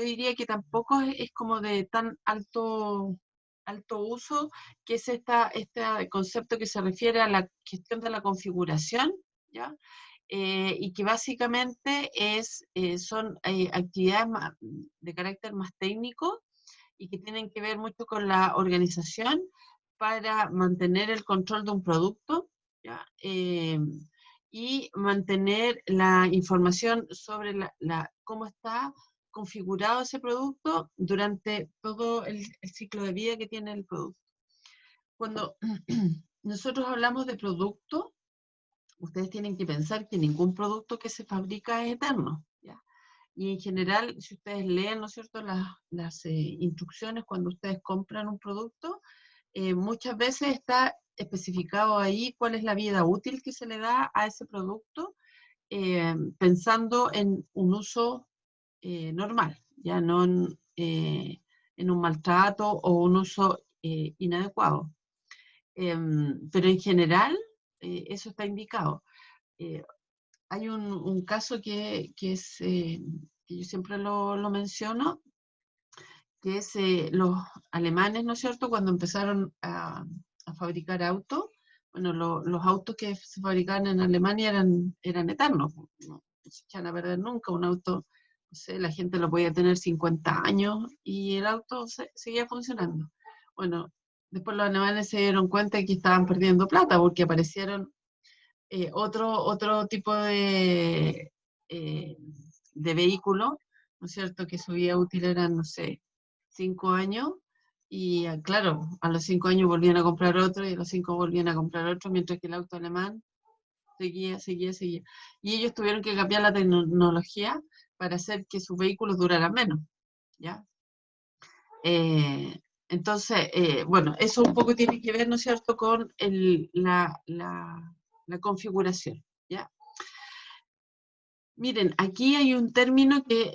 diría que tampoco es como de tan alto uso, que es este concepto que se refiere a la gestión de la configuración, ¿ya? Y que básicamente son actividades de carácter más técnico y que tienen que ver mucho con la organización para mantener el control de un producto, ¿ya? Y mantener la información sobre cómo está configurado ese producto durante todo el ciclo de vida que tiene el producto. Cuando nosotros hablamos de producto, ustedes tienen que pensar que ningún producto que se fabrica es eterno, ¿ya? Y en general, si ustedes leen, ¿no es cierto?, las instrucciones cuando ustedes compran un producto, muchas veces está especificado ahí cuál es la vida útil que se le da a ese producto, pensando en un uso normal, ya no en un maltrato o un uso inadecuado. Pero en general, eso está indicado. Hay un caso que es, que yo siempre lo menciono, que es los alemanes, ¿no es cierto?, cuando empezaron a fabricar autos. Bueno, los autos que se fabricaban en Alemania eran eternos, no se echan a perder nunca. Un auto, no sé, la gente lo podía tener 50 años y el auto seguía funcionando. Bueno, después los alemanes se dieron cuenta de que estaban perdiendo plata porque aparecieron otro tipo de vehículo, ¿no es cierto?, que su vida útil eran, no sé, 5 años, y claro, a los 5 años volvían a comprar otro, y a los 5 volvían a comprar otro, mientras que el auto alemán seguía. Y ellos tuvieron que cambiar la tecnología para hacer que sus vehículos duraran menos, ¿ya? Entonces, bueno, eso un poco tiene que ver, ¿no es cierto?, con la configuración, ¿ya? Miren, aquí hay un término que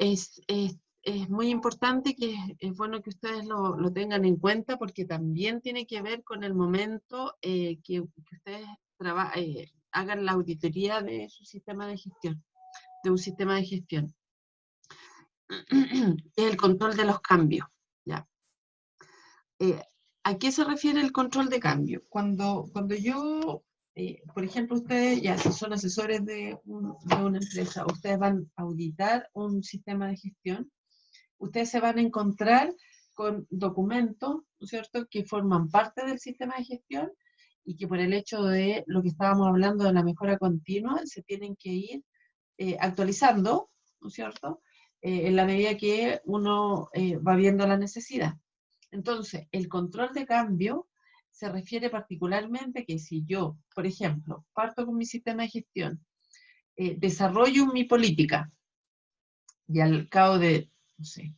es muy importante, que es bueno que ustedes lo tengan en cuenta, porque también tiene que ver con el momento que ustedes hagan la auditoría de su sistema de gestión, de un sistema de gestión. Es el control de los cambios, ¿ya? ¿A qué se refiere el control de cambio? Cuando yo, por ejemplo, ustedes ya si son asesores de una empresa, ustedes van a auditar un sistema de gestión, ustedes se van a encontrar con documentos, ¿no es cierto?, que forman parte del sistema de gestión y que por el hecho de lo que estábamos hablando de la mejora continua, se tienen que ir actualizando, ¿no es cierto?, en la medida que uno va viendo la necesidad. Entonces, el control de cambio se refiere particularmente que si yo, por ejemplo, parto con mi sistema de gestión, desarrollo mi política y al cabo de, no sé,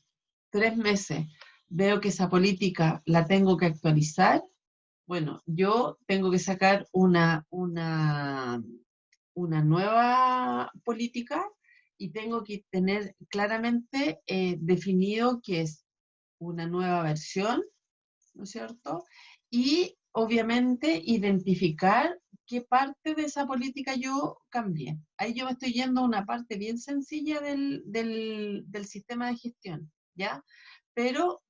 3 meses veo que esa política la tengo que actualizar, bueno, yo tengo que sacar una nueva política y tengo que tener claramente definido que es una nueva versión, ¿no es cierto? Y obviamente identificar qué parte de esa política yo cambié. Ahí yo me estoy yendo a una parte bien sencilla del sistema de gestión, ¿ya? Pero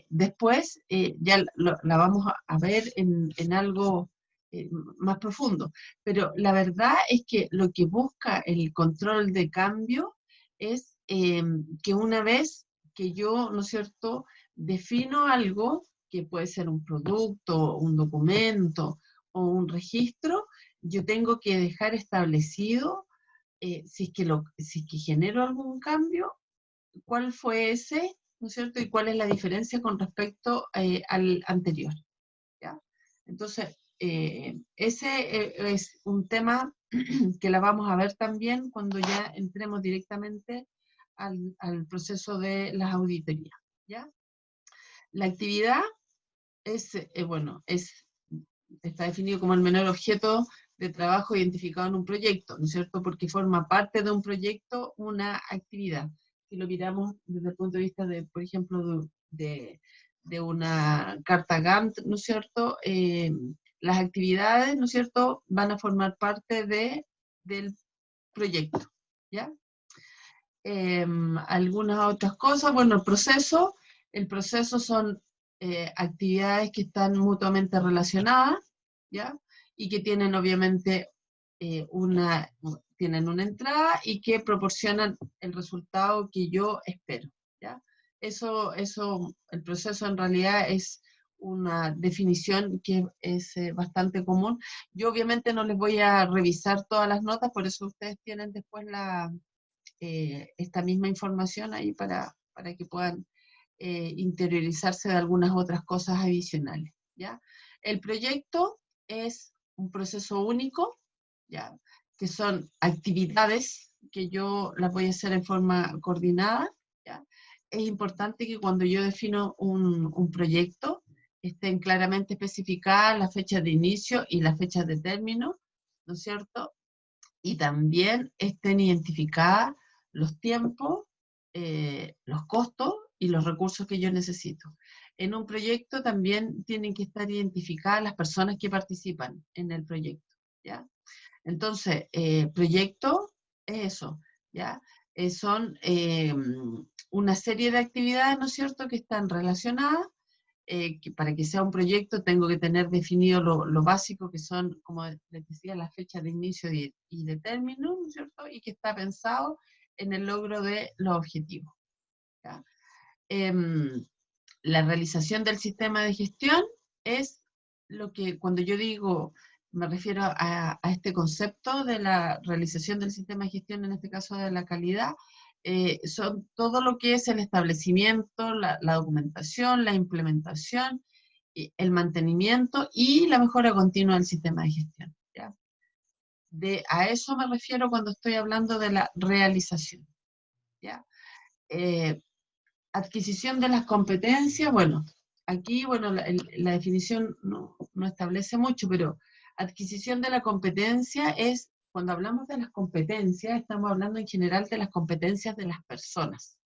después ya la vamos a ver en algo más profundo. Pero la verdad es que lo que busca el control de cambio es que una vez que yo, ¿no es cierto?, defino algo, que puede ser un producto, un documento o un registro, yo tengo que dejar establecido, si es que genero algún cambio, cuál fue ese, ¿no es cierto?, y cuál es la diferencia con respecto al anterior, ¿ya? Entonces, ese es un tema que la vamos a ver también cuando ya entremos directamente al proceso de las auditorías, ¿ya? La actividad es, bueno, está definido como el menor objeto de trabajo identificado en un proyecto, ¿no es cierto?, porque forma parte de un proyecto una actividad. Si lo miramos desde el punto de vista de, por ejemplo, de una carta Gantt, ¿no es cierto?, las actividades, ¿no es cierto?, van a formar parte del proyecto, ¿ya? Algunas otras cosas, bueno, el proceso son actividades que están mutuamente relacionadas, ¿ya? Y que tienen obviamente tienen una entrada y que proporcionan el resultado que yo espero, ¿ya? El proceso en realidad es una definición que es bastante común. Yo obviamente no les voy a revisar todas las notas, por eso ustedes tienen después esta misma información ahí para que puedan interiorizarse de algunas otras cosas adicionales, ¿ya? El proyecto es un proceso único, ¿ya?, que son actividades que yo las voy a hacer en forma coordinada, ¿ya? Es importante que cuando yo defino un proyecto estén claramente especificadas las fechas de inicio y las fechas de término, ¿no es cierto? Y también estén identificadas los tiempos, los costos y los recursos que yo necesito. En un proyecto también tienen que estar identificadas las personas que participan en el proyecto, ¿ya? Entonces, proyecto es eso, ¿ya? Son una serie de actividades, ¿no es cierto?, que están relacionadas. Que para que sea un proyecto tengo que tener definido lo básico, que son, como les decía, la fecha de inicio y de término, ¿no es cierto?, y que está pensado en el logro de los objetivos, ¿ya? La realización del sistema de gestión es lo que, cuando yo digo, me refiero a este concepto de la realización del sistema de gestión, en este caso de la calidad, son todo lo que es el establecimiento, la documentación, la implementación, el mantenimiento y la mejora continua del sistema de gestión, ¿ya? A eso me refiero cuando estoy hablando de la realización, ¿ya? Adquisición de las competencias, bueno, aquí, bueno, la definición no establece mucho, pero adquisición de la competencia es, cuando hablamos de las competencias, estamos hablando en general de las competencias de las personas.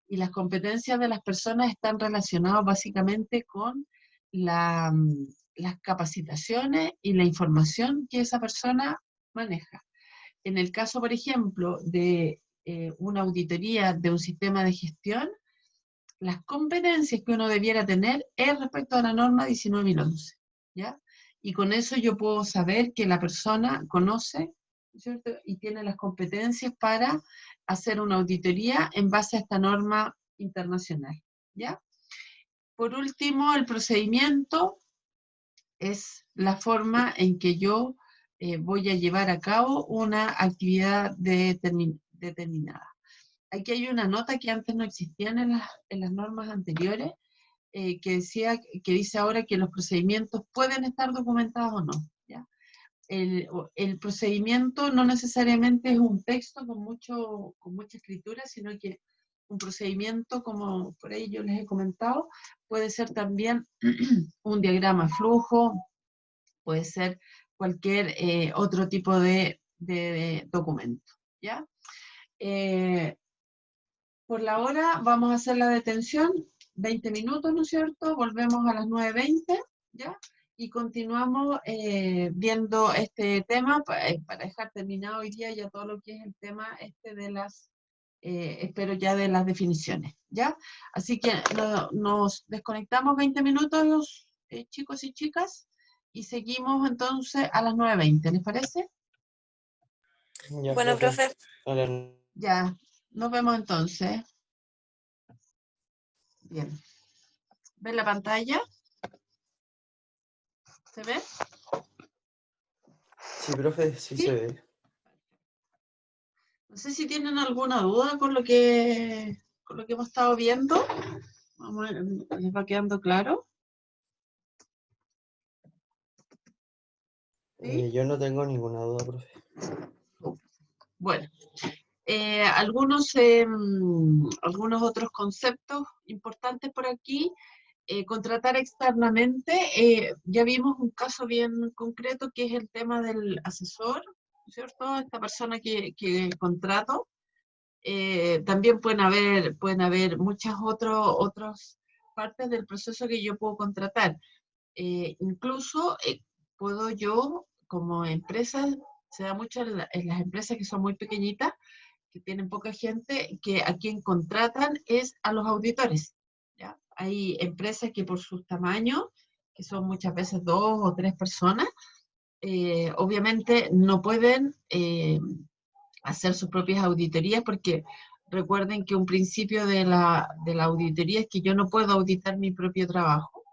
Y las competencias de las personas están relacionadas básicamente con las capacitaciones y la información que esa persona maneja. En el caso, por ejemplo, de una auditoría de un sistema de gestión, las competencias que uno debiera tener es respecto a la norma 19.011, ¿ya? Y con eso yo puedo saber que la persona conoce, ¿cierto?, y tiene las competencias para hacer una auditoría en base a esta norma internacional, ¿ya? Por último, el procedimiento es la forma en que yo voy a llevar a cabo una actividad determinada. Aquí hay una nota que antes no existían en las normas anteriores, que dice ahora que los procedimientos pueden estar documentados o no, ¿ya? El procedimiento no necesariamente es un texto con mucha escritura, sino que un procedimiento, como por ahí yo les he comentado, puede ser también un diagrama de flujo, puede ser cualquier otro tipo de documento, ¿ya? Por la hora vamos a hacer la detención, 20 minutos, ¿no es cierto? Volvemos a las 9:20, ¿ya? Y continuamos viendo este tema para dejar terminado hoy día ya todo lo que es el tema de las, espero ya de las definiciones, ¿ya? Así que nos desconectamos 20 minutos, chicos y chicas, y seguimos entonces a las 9:20, ¿les parece? Ya, Bueno, profe. profe, Vale. Ya, nos vemos entonces. Bien. ¿Ven la pantalla? ¿Se ve? Sí, profe, sí se ve. No sé si tienen alguna duda con lo que hemos estado viendo. Vamos a ver, ¿les va quedando claro? ¿Sí? Yo no tengo ninguna duda, profe. Bueno, algunos otros conceptos importantes por aquí. Contratar externamente, ya vimos un caso bien concreto que es el tema del asesor, ¿cierto? Esta persona que contrato. También pueden haber muchas otras partes del proceso que yo puedo contratar. Incluso puedo yo, como empresa, se da mucho en las empresas que son muy pequeñitas, que tienen poca gente, que a quien contratan es a los auditores, ¿ya? Hay empresas que por sus tamaños, que son muchas veces 2 o 3 personas, obviamente no pueden hacer sus propias auditorías porque recuerden que un principio de la auditoría es que yo no puedo auditar mi propio trabajo,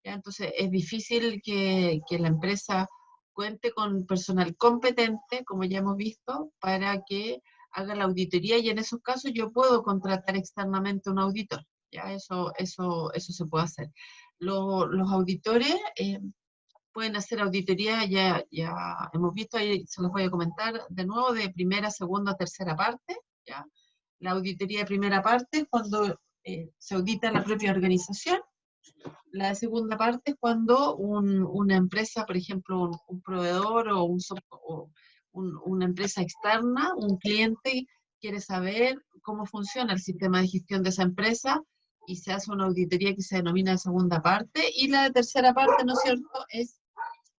¿ya? Entonces es difícil que la empresa cuente con personal competente, como ya hemos visto, para que haga la auditoría, y en esos casos yo puedo contratar externamente un auditor, ¿ya? Eso se puede hacer. Los auditores pueden hacer auditoría, ya hemos visto, ahí se los voy a comentar de nuevo, de primera, segunda, tercera parte, ¿ya? La auditoría de primera parte es cuando se audita la propia organización. La segunda parte es cuando una empresa, por ejemplo, un proveedor o una empresa externa, un cliente, quiere saber cómo funciona el sistema de gestión de esa empresa y se hace una auditoría que se denomina de segunda parte, y la de tercera parte, ¿no es cierto?, es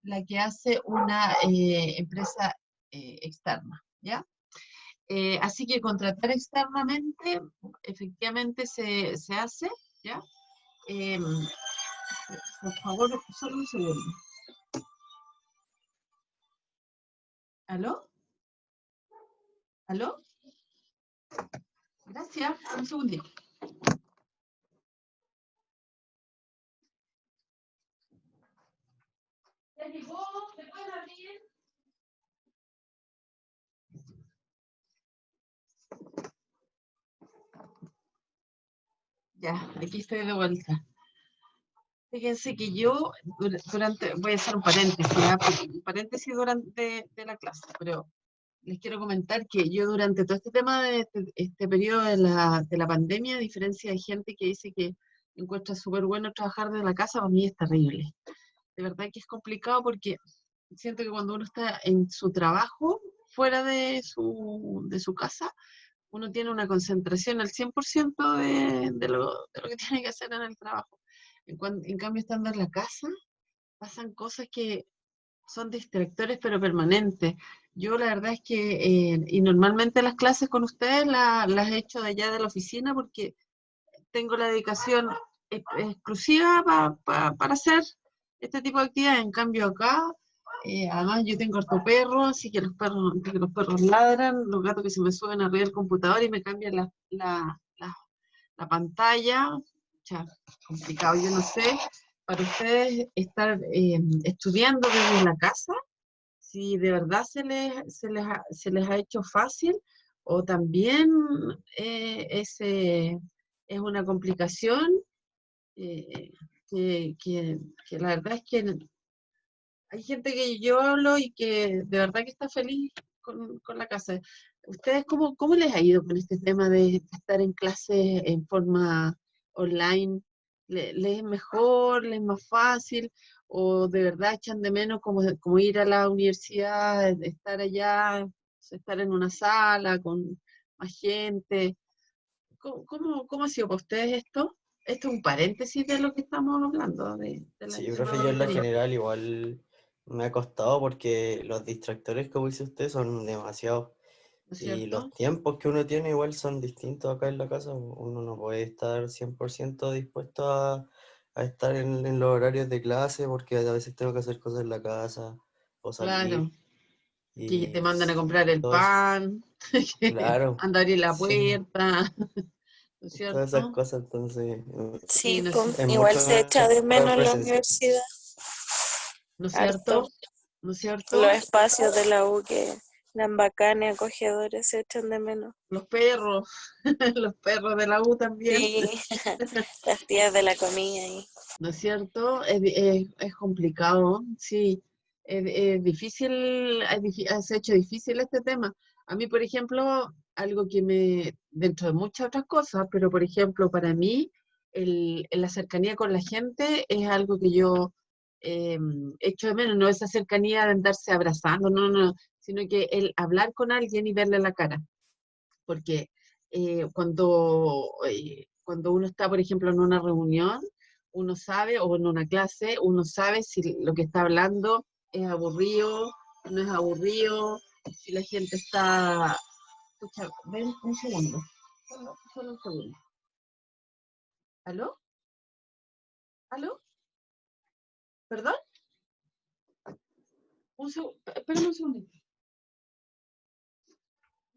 la que hace una empresa externa, ¿ya? Así que contratar externamente, efectivamente se hace, ¿ya? Em, por favor, solo un segundo. ¿Aló? ¿Aló? Gracias, un segundito. ¿Ya llegó? ¿Me pueden abrir? Ya, aquí estoy de vuelta. Fíjense que yo, voy a hacer un paréntesis, ¿ya? Un paréntesis durante de la clase, pero les quiero comentar que yo durante todo este tema de este periodo de la pandemia, a diferencia de gente que dice que encuentra súper bueno trabajar de la casa, para mí es terrible. De verdad que es complicado porque siento que cuando uno está en su trabajo, fuera de su casa, uno tiene una concentración al 100% de lo que tiene que hacer en el trabajo. En cambio, estando en la casa, pasan cosas que son distractores pero permanentes. Yo la verdad es que, y normalmente las clases con ustedes las he hecho de allá de la oficina porque tengo la dedicación exclusiva para hacer este tipo de actividades. En cambio acá, además yo tengo harto perro, así que los perros ladran, los gatos que se me suben arriba del computador y me cambian la pantalla. Ya, complicado, yo no sé, para ustedes estar estudiando desde la casa, si de verdad se les ha hecho fácil o también es una complicación eh, que la verdad es que hay gente que yo hablo y que de verdad que está feliz con la casa. ¿Ustedes cómo les ha ido con este tema de estar en clase en forma online? ¿Les es mejor, les es más fácil? ¿O de verdad echan de menos como ir a la universidad, estar allá, estar en una sala con más gente? ¿Cómo ha sido para ustedes esto? Esto es un paréntesis de lo que estamos hablando, Sí, del tema profe, de yo en lo auditoría, general igual me ha costado porque los distractores, como dice usted, son demasiados. ¿no es Y los cierto? tiempos que uno tiene igual son distintos acá en la casa. Uno no puede estar 100% dispuesto a estar en los horarios de clase porque a veces tengo que hacer cesas en la casa o Claro, salir. que te Y mandan a comprar el todo eso, pan, que claro, anda a abrir la sí, puerta, ¿no es todas esas cierto? cosas. Entonces, Sí, Sí, ¿no, pues, es igual mucho se echa de mejor menos la presencial. universidad, ¿no es harto. cierto? ¿No es Los cierto? espacios de la U que eran bacanes, acogedores, se echan de menos. Los perros, los perros de la U también, Sí, las tías de la comida y ¿no es cierto? Es complicado, sí, es difícil, se ha hecho difícil este tema. A mí, por ejemplo, algo que dentro de muchas otras cosas, pero por ejemplo, para mí, la cercanía con la gente es algo que yo eh, echo de menos, no esa cercanía de andarse abrazando, no, sino que el hablar con alguien y verle la cara, porque cuando uno está, por ejemplo, en una reunión, uno sabe, o en una clase, uno sabe si lo que está hablando es aburrido, no es aburrido, si la gente está... Escucha, ven un segundo, solo un segundo. ¿Aló? ¿Aló? ¿Perdón? Espérame un segundito.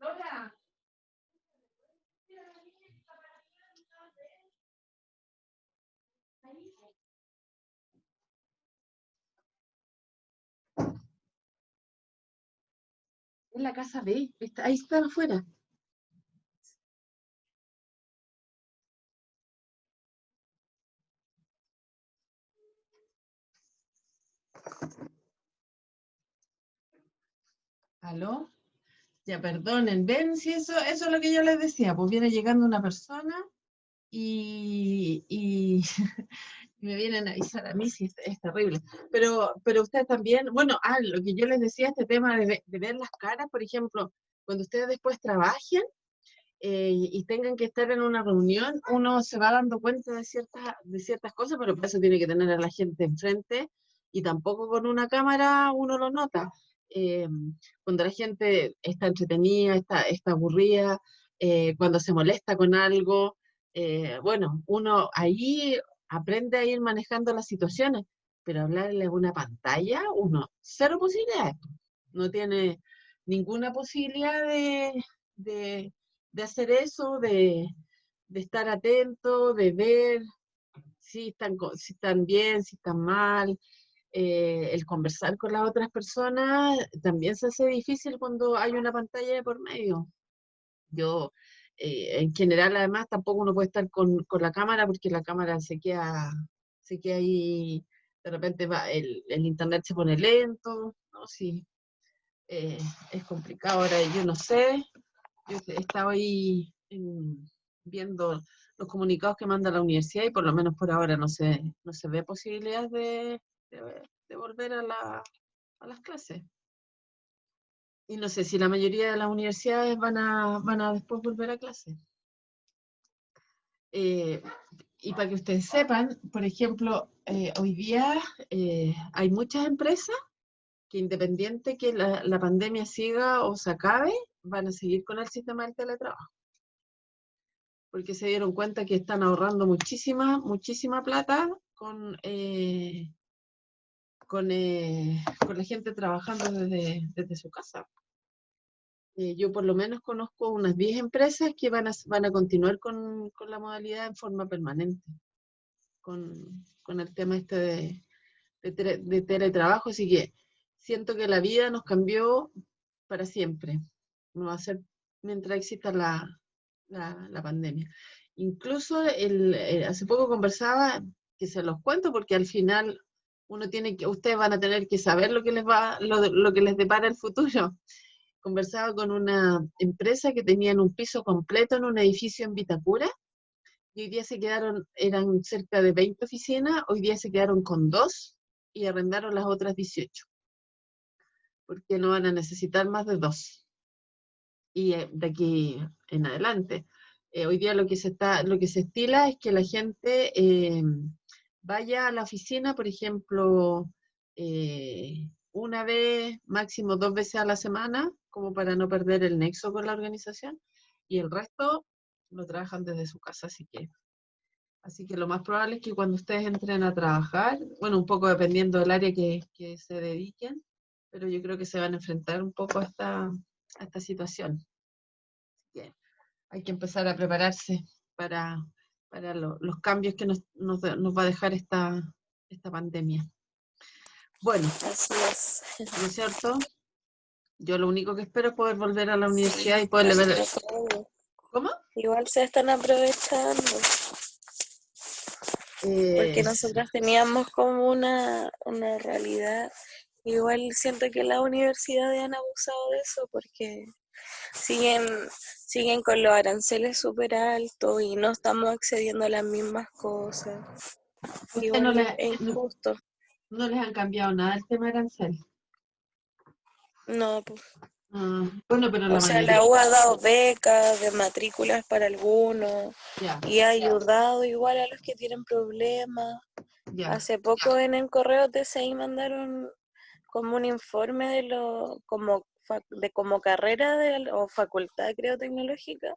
Lola. En la casa B, ahí está afuera. ¿Aló? Ya, perdonen, ven, si eso es lo que yo les decía, pues viene llegando una persona y me vienen a avisar a mí si es terrible. Pero ustedes también, bueno, lo que yo les decía, este tema de ver las caras, por ejemplo, cuando ustedes después trabajen, y tengan que estar en una reunión, uno se va dando cuenta de ciertas cosas, pero por eso tiene que tener a la gente enfrente, y tampoco con una cámara uno lo nota. Eh, Cuando la gente está entretenida, está aburrida, cuando se molesta con algo, bueno, uno ahí aprende a ir manejando las situaciones, pero hablarle a una pantalla, uno, cero posibilidades. No tiene ninguna posibilidad de, de hacer eso, de estar atento, de ver si están bien, si están mal. El conversar con las otras personas también se hace difícil cuando hay una pantalla de por medio. Yo, en general, además, tampoco uno puede estar con la cámara porque la cámara se queda ahí, de repente el internet se pone lento, ¿no? Sí, eh, es complicado. Ahora, yo no sé, yo he estado ahí viendo los comunicados que manda la universidad y por lo menos por ahora no se ve posibilidad de volver a las clases. Y no sé si la mayoría de las universidades van a después volver a clases. Y para que ustedes sepan, por ejemplo, hoy día hay muchas empresas que independiente que la pandemia siga o se acabe, van a seguir con el sistema del teletrabajo. Porque se dieron cuenta que están ahorrando muchísima plata con la gente trabajando desde su casa. Yo por lo menos conozco unas 10 empresas que van a continuar con la modalidad en forma permanente, con el tema este de teletrabajo, así que siento que la vida nos cambió para siempre. No va a ser mientras exista la pandemia. Incluso hace poco conversaba, que se los cuento porque al final ustedes van a tener que saber lo que les depara el futuro. Conversaba con una empresa que tenían un piso completo en un edificio en Vitacura y hoy día eran cerca de 20 oficinas, hoy día se quedaron con 2 y arrendaron las otras 18, porque no van a necesitar más de 2. Y de aquí en adelante. Hoy día lo que se estila es que la gente vaya a la oficina, por ejemplo, una vez, máximo 2 veces a la semana, como para no perder el nexo con la organización, y el resto lo trabajan desde su casa, así que lo más probable es que cuando ustedes entren a trabajar, bueno, un poco dependiendo del área que se dediquen, pero yo creo que se van a enfrentar un poco a esta situación. Que hay que empezar a prepararse para los cambios que nos va a dejar esta pandemia. Bueno, Así es. ¿no es cierto? Yo lo único que espero es poder volver a la universidad y poderle ver. ¿Cómo? Igual se están aprovechando, porque nosotros teníamos como una realidad. Igual siento que las universidades han abusado de eso porque siguen con los aranceles súper altos y no estamos accediendo a las mismas cosas. Igual es injusto. No les han cambiado nada el tema arancel. No, pues. Bueno, pero O sea, la U ha dado becas de matrículas para algunos y ha ayudado igual a los que tienen problemas. Hace poco en el correo TCI mandaron como un informe de como carrera o facultad, creo, tecnológica,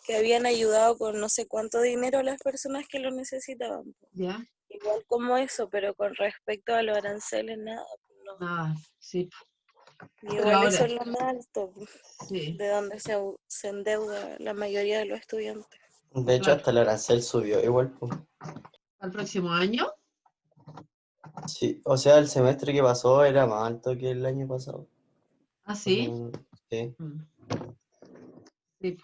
que habían ayudado con no sé cuánto dinero a las personas que lo necesitaban. Igual como eso, pero con respecto a los aranceles, nada. No. Nada, sí. Igual ahora, eso es lo más alto, sí, de donde se endeuda la mayoría de los estudiantes. De hecho, hasta el arancel subió igual. ¿Al próximo año? Sí, o sea, el semestre que pasó era más alto que el año pasado. ¿Ah, sí? Sí. Sí.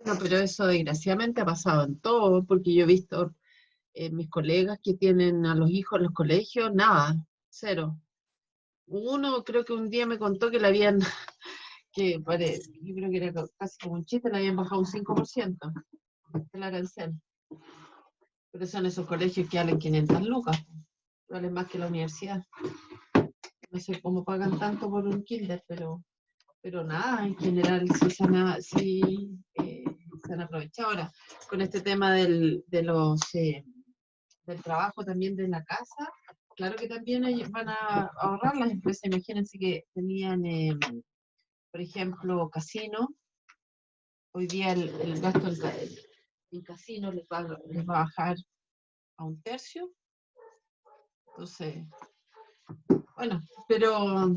Bueno, pero eso desgraciadamente ha pasado en todo, porque yo he visto mis colegas que tienen a los hijos en los colegios, nada, cero. Uno creo que un día me contó que le habían, yo creo que era casi como un chiste, le habían bajado un 5% el arancel. Pero son esos colegios que valen 500 lucas, valen más que la universidad. No sé cómo pagan tanto por un kinder, pero nada, en general, se han aprovechado ahora con este tema del trabajo también de la casa. Claro que también ellos van a ahorrar las empresas. Imagínense que tenían, por ejemplo, casino. Hoy día el gasto en casino les va a bajar a 1/3. Entonces, bueno, pero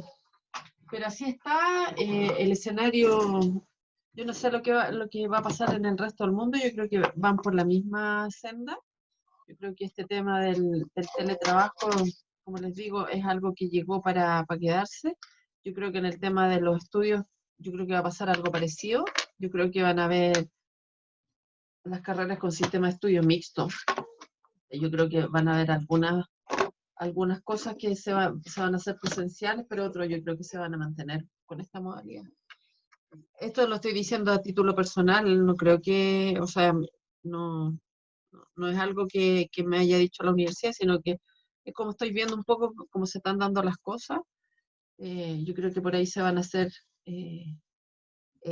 así está el escenario. Yo no sé lo que va a pasar en el resto del mundo. Yo creo que van por la misma senda. Yo creo que este tema del teletrabajo, como les digo, es algo que llegó para quedarse. Yo creo que en el tema de los estudios, yo creo que va a pasar algo parecido. Yo creo que van a haber las carreras con sistema de estudio mixto. Yo creo que van a haber algunas cosas que se van a hacer presenciales, pero otras yo creo que se van a mantener con esta modalidad. Esto lo estoy diciendo a título personal, no creo que, o sea, no es algo que me haya dicho la universidad, sino que es como estoy viendo un poco cómo se están dando las cosas. Yo creo que por ahí se van a hacer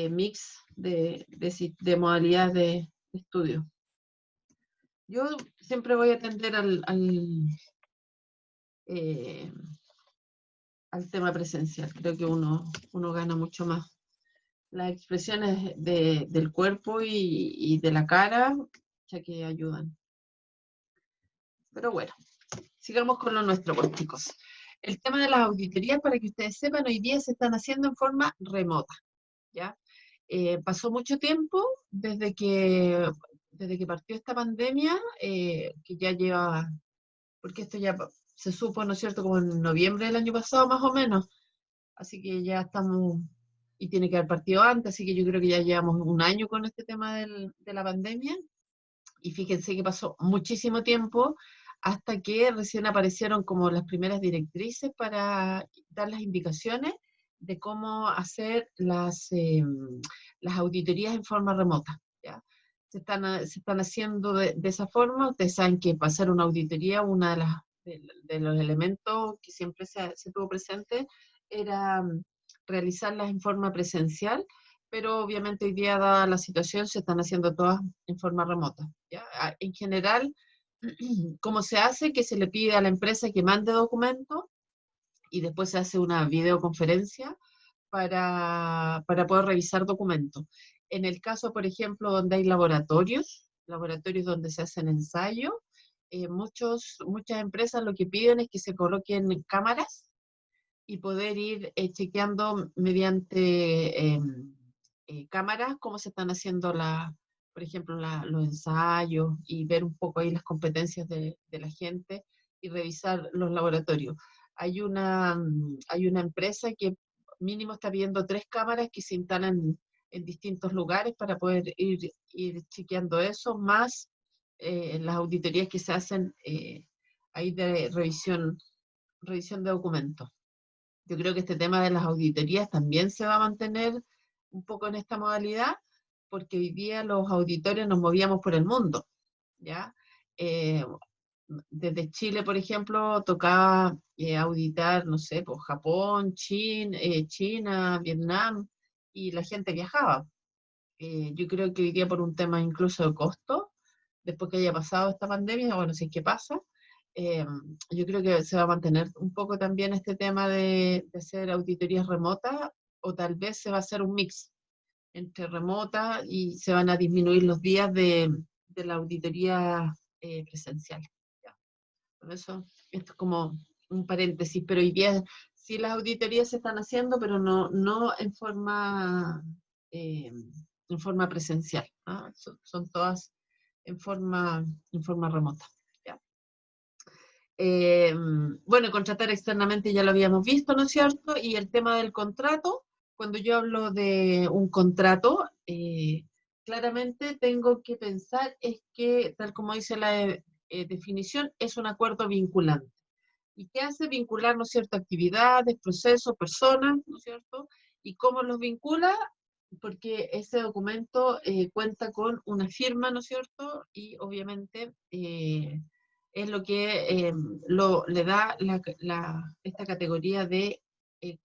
mix de modalidades de estudio. Yo siempre voy a tender al tema presencial. Creo que uno gana mucho más. Las expresiones del cuerpo y de la cara, ya que ayudan. Pero bueno, sigamos con lo nuestro, pues, chicos. El tema de las auditorías, para que ustedes sepan, hoy día se están haciendo en forma remota, ¿ya? Pasó mucho tiempo desde que partió esta pandemia, que ya lleva, porque esto ya se supo, ¿no es cierto?, como en noviembre del año pasado, más o menos. Así que ya estamos, y tiene que haber partido antes, así que yo creo que ya llevamos 1 año con este tema de la pandemia. Y fíjense que pasó muchísimo tiempo hasta que recién aparecieron como las primeras directrices para dar las indicaciones de cómo hacer las auditorías en forma remota, ¿ya? Se están haciendo de esa forma. Ustedes saben que para hacer una auditoría, uno de los elementos que siempre se tuvo presente era realizarlas en forma presencial, pero obviamente hoy día, dada la situación, se están haciendo todas en forma remota, ¿ya? En general, ¿cómo se hace? Que se le pide a la empresa que mande documentos y después se hace una videoconferencia para poder revisar documentos. En el caso, por ejemplo, donde hay laboratorios donde se hacen ensayos, muchas empresas lo que piden es que se coloquen cámaras y poder ir chequeando mediante cámaras cómo se están haciendo por ejemplo, los ensayos, y ver un poco ahí las competencias de la gente y revisar los laboratorios. Hay una empresa que mínimo está pidiendo 3 cámaras que se instalan en distintos lugares para poder ir chequeando eso, más las auditorías que se hacen ahí de revisión de documentos. Yo creo que este tema de las auditorías también se va a mantener un poco en esta modalidad, porque hoy día los auditores nos movíamos por el mundo, ¿ya? Desde Chile, por ejemplo, tocaba auditar, no sé, pues Japón, China, Vietnam, y la gente viajaba. Yo creo que hoy día, por un tema incluso de costo, después que haya pasado esta pandemia, bueno, si es que pasa, yo creo que se va a mantener un poco también este tema de hacer auditorías remotas, o tal vez se va a hacer un mix entre remota y se van a disminuir los días de la auditoría presencial. ¿Ya? Por eso, esto es como un paréntesis, pero hoy día sí las auditorías se están haciendo, pero no en forma presencial, ¿no? Son todas en forma remota. Bueno, contratar externamente ya lo habíamos visto, ¿no es cierto? Y el tema del contrato, cuando yo hablo de un contrato, claramente tengo que pensar es que, tal como dice la definición, es un acuerdo vinculante. ¿Y qué hace? Vincular, ¿no es cierto?, actividades, procesos, personas, ¿no es cierto? ¿Y cómo los vincula? Porque ese documento cuenta con una firma, ¿no es cierto? Y obviamente es lo que le da esta categoría de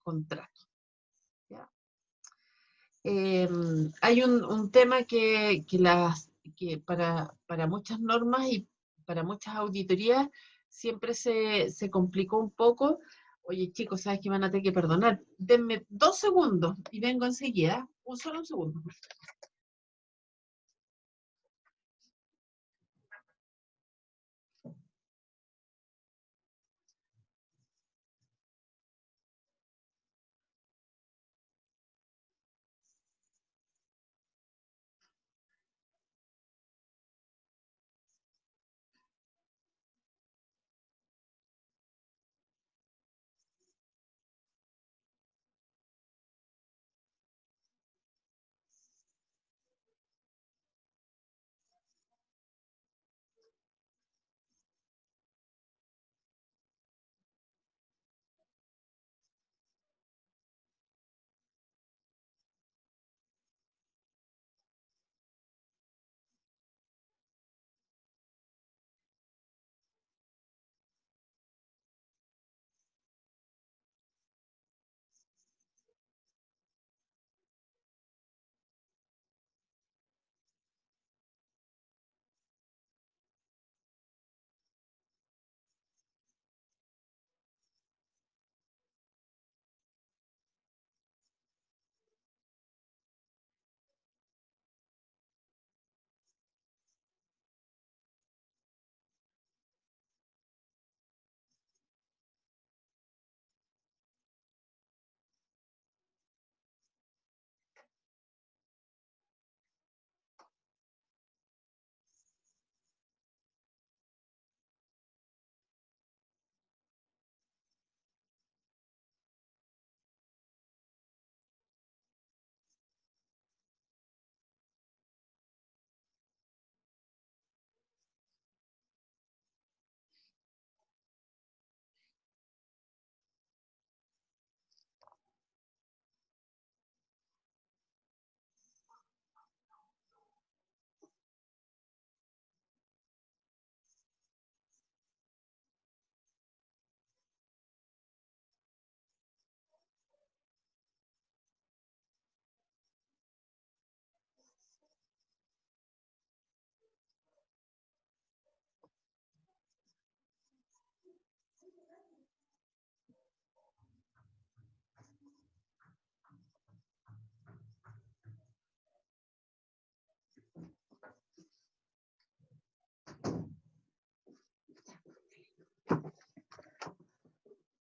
contrato, ¿ya? hay un tema que para muchas normas y para muchas auditorías siempre se complicó un poco. Oye, chicos, ¿sabes que van a tener que perdonar? Denme 2 segundos y vengo enseguida. Solo un segundo.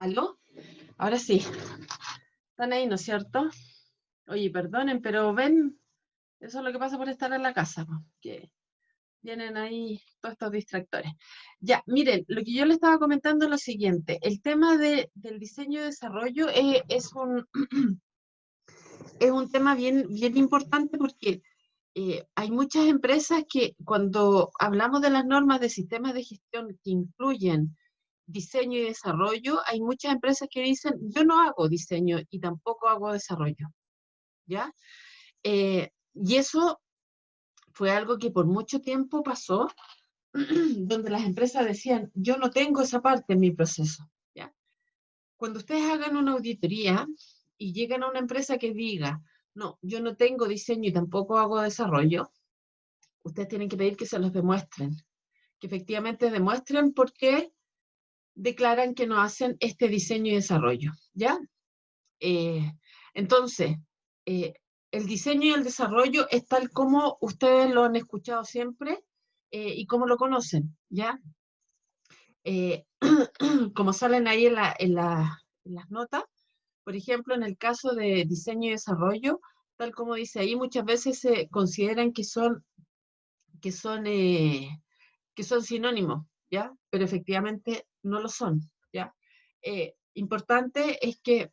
¿Aló? Ahora sí. Están ahí, ¿no es cierto? Oye, perdonen, pero ven, eso es lo que pasa por estar en la casa, po, que vienen ahí todos estos distractores. Ya, miren, lo que yo le estaba comentando es lo siguiente. El tema del diseño y desarrollo es un tema bien, bien importante porque hay muchas empresas que cuando hablamos de las normas de sistemas de gestión que incluyen diseño y desarrollo, hay muchas empresas que dicen, yo no hago diseño y tampoco hago desarrollo, ¿ya? Y eso fue algo que por mucho tiempo pasó, donde las empresas decían, yo no tengo esa parte en mi proceso, ¿ya? Cuando ustedes hagan una auditoría y llegan a una empresa que diga, no, yo no tengo diseño y tampoco hago desarrollo, ustedes tienen que pedir que se los demuestren, que efectivamente demuestren por qué declaran que no hacen este diseño y desarrollo, ¿ya? Eh, entonces, eh, el diseño y el desarrollo es tal como ustedes lo han escuchado siempre y como lo conocen, ¿ya? Eh, como salen ahí en las notas, por ejemplo, en el caso de diseño y desarrollo, tal como dice ahí, muchas veces se consideran que son, que son sinónimos, ¿ya? Pero efectivamente no lo son, ¿ya? Importante es que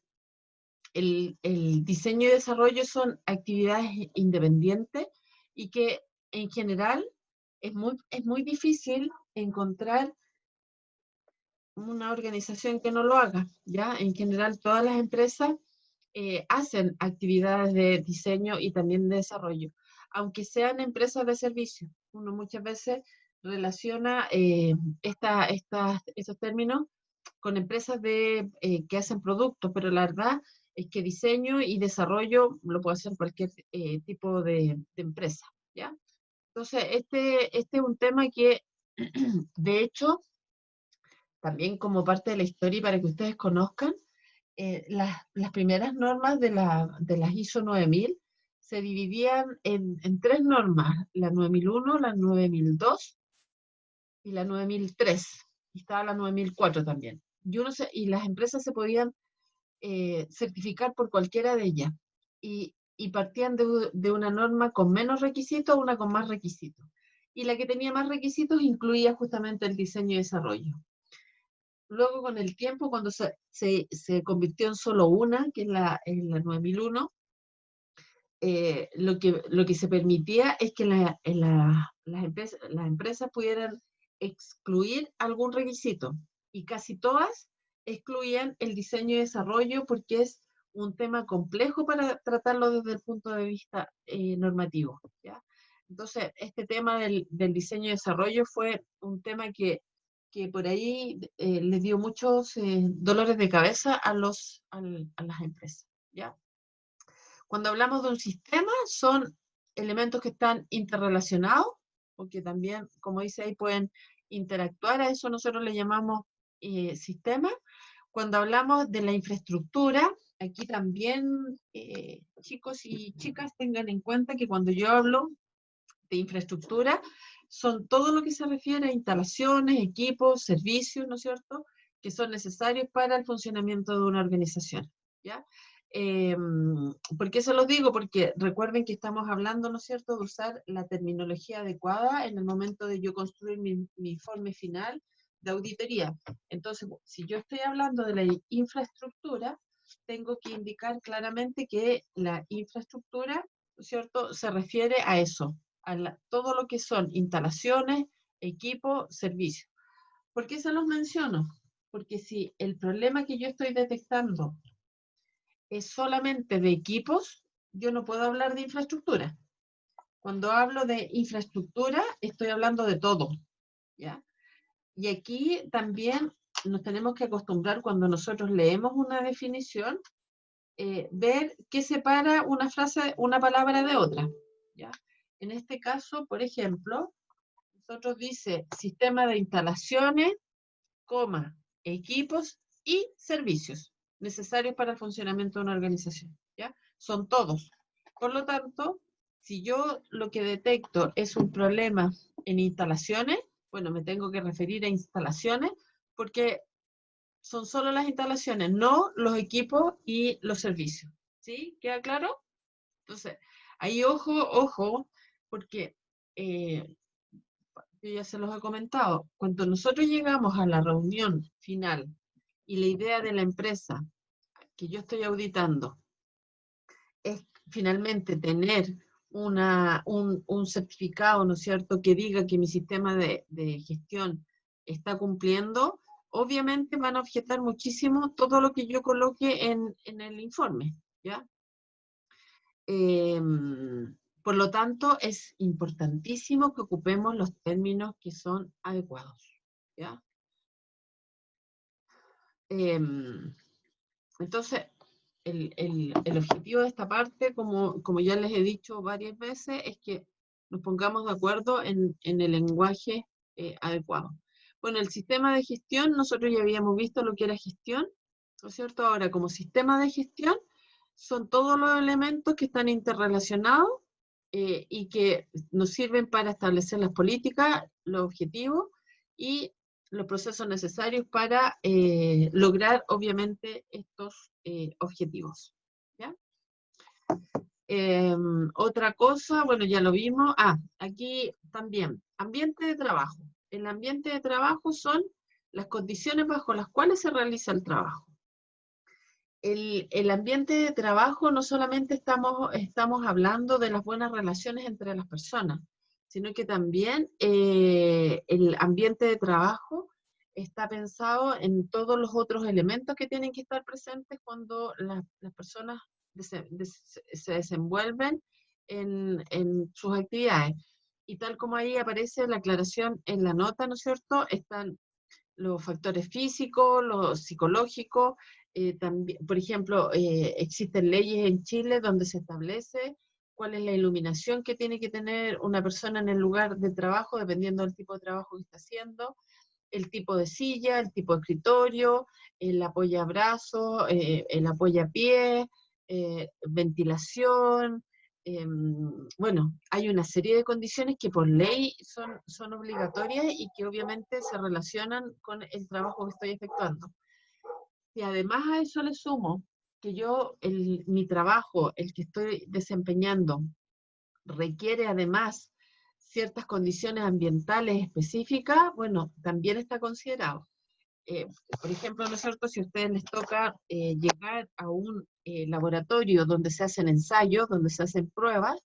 el diseño y desarrollo son actividades independientes y que en general es muy difícil encontrar una organización que no lo haga, ¿ya? En general todas las empresas hacen actividades de diseño y también de desarrollo, aunque sean empresas de servicio. Uno muchas veces relaciona estos términos con empresas que hacen productos, pero la verdad es que diseño y desarrollo lo puede hacer cualquier tipo de empresa, ¿ya? Entonces, este es un tema que, de hecho, también como parte de la historia y para que ustedes conozcan, las primeras normas de las ISO 9000 se dividían en 3 normas, la 9001, la 9002 y la 9003, y estaba la 9004 también. Y las empresas se podían certificar por cualquiera de ellas, y partían de una norma con menos requisitos a una con más requisitos. Y la que tenía más requisitos incluía justamente el diseño y desarrollo. Luego, con el tiempo, cuando se convirtió en solo una, que es en la 9001, lo que se permitía es que las empresas pudieran excluir algún requisito, y casi todas excluían el diseño y desarrollo porque es un tema complejo para tratarlo desde el punto de vista normativo, ¿ya? Entonces, este tema del diseño y desarrollo fue un tema que por ahí les dio muchos dolores de cabeza a las empresas, ¿ya? Cuando hablamos de un sistema, son elementos que están interrelacionados, porque también, como dice ahí, pueden interactuar, a eso nosotros le llamamos sistema. Cuando hablamos de la infraestructura, aquí también, chicos y chicas, tengan en cuenta que cuando yo hablo de infraestructura, son todo lo que se refiere a instalaciones, equipos, servicios, ¿no es cierto?, que son necesarios para el funcionamiento de una organización, ¿ya? ¿Por qué se los digo? Porque recuerden que estamos hablando, ¿no es cierto?, de usar la terminología adecuada en el momento de yo construir mi informe final de auditoría. Entonces, si yo estoy hablando de la infraestructura, tengo que indicar claramente que la infraestructura, ¿no es cierto?, se refiere a eso, todo lo que son instalaciones, equipo, servicios. ¿Por qué se los menciono? Porque si el problema que yo estoy detectando es solamente de equipos, yo no puedo hablar de infraestructura. Cuando hablo de infraestructura, estoy hablando de todo, ¿ya? Y aquí también nos tenemos que acostumbrar, cuando nosotros leemos una definición, ver qué separa una frase, una palabra de otra, ¿ya? En este caso, por ejemplo, nosotros dice sistema de instalaciones, equipos y servicios necesarios para el funcionamiento de una organización, ¿ya? Son todos. Por lo tanto, si yo lo que detecto es un problema en instalaciones, bueno, me tengo que referir a instalaciones porque son solo las instalaciones, no los equipos y los servicios. ¿Sí? ¿Queda claro? Entonces, ahí ojo, porque yo ya se los he comentado, cuando nosotros llegamos a la reunión final y la idea de la empresa que yo estoy auditando es finalmente tener un certificado, ¿no es cierto?, que diga que mi sistema de gestión está cumpliendo, obviamente van a objetar muchísimo todo lo que yo coloque en el informe, ¿ya? Por lo tanto, es importantísimo que ocupemos los términos que son adecuados, ¿ya? Entonces, el objetivo de esta parte, como ya les he dicho varias veces, es que nos pongamos de acuerdo en el lenguaje adecuado. Bueno, el sistema de gestión, nosotros ya habíamos visto lo que era gestión, ¿no es cierto? Ahora, como sistema de gestión, son todos los elementos que están interrelacionados y que nos sirven para establecer las políticas, los objetivos y los procesos necesarios para lograr, obviamente, estos objetivos, ¿ya? Otra cosa, bueno, ya lo vimos. Aquí también, ambiente de trabajo. El ambiente de trabajo son las condiciones bajo las cuales se realiza el trabajo. El ambiente de trabajo no solamente estamos hablando de las buenas relaciones entre las personas, sino que también el ambiente de trabajo está pensado en todos los otros elementos que tienen que estar presentes cuando las personas se desenvuelven en sus actividades. Y tal como ahí aparece la aclaración en la nota, ¿no es cierto?, están los factores físicos, los psicológicos. También, por ejemplo, existen leyes en Chile donde se establece cuál es la iluminación que tiene que tener una persona en el lugar de trabajo, dependiendo del tipo de trabajo que está haciendo, el tipo de silla, el tipo de escritorio, el apoyabrazo, el apoyapié, ventilación. Bueno, hay una serie de condiciones que por ley son obligatorias y que obviamente se relacionan con el trabajo que estoy efectuando. Y además a eso le sumo que mi trabajo, el que estoy desempeñando, requiere además ciertas condiciones ambientales específicas, bueno, también está considerado. Por ejemplo, ¿no es cierto? Si a ustedes les toca llegar a un laboratorio donde se hacen ensayos, donde se hacen pruebas,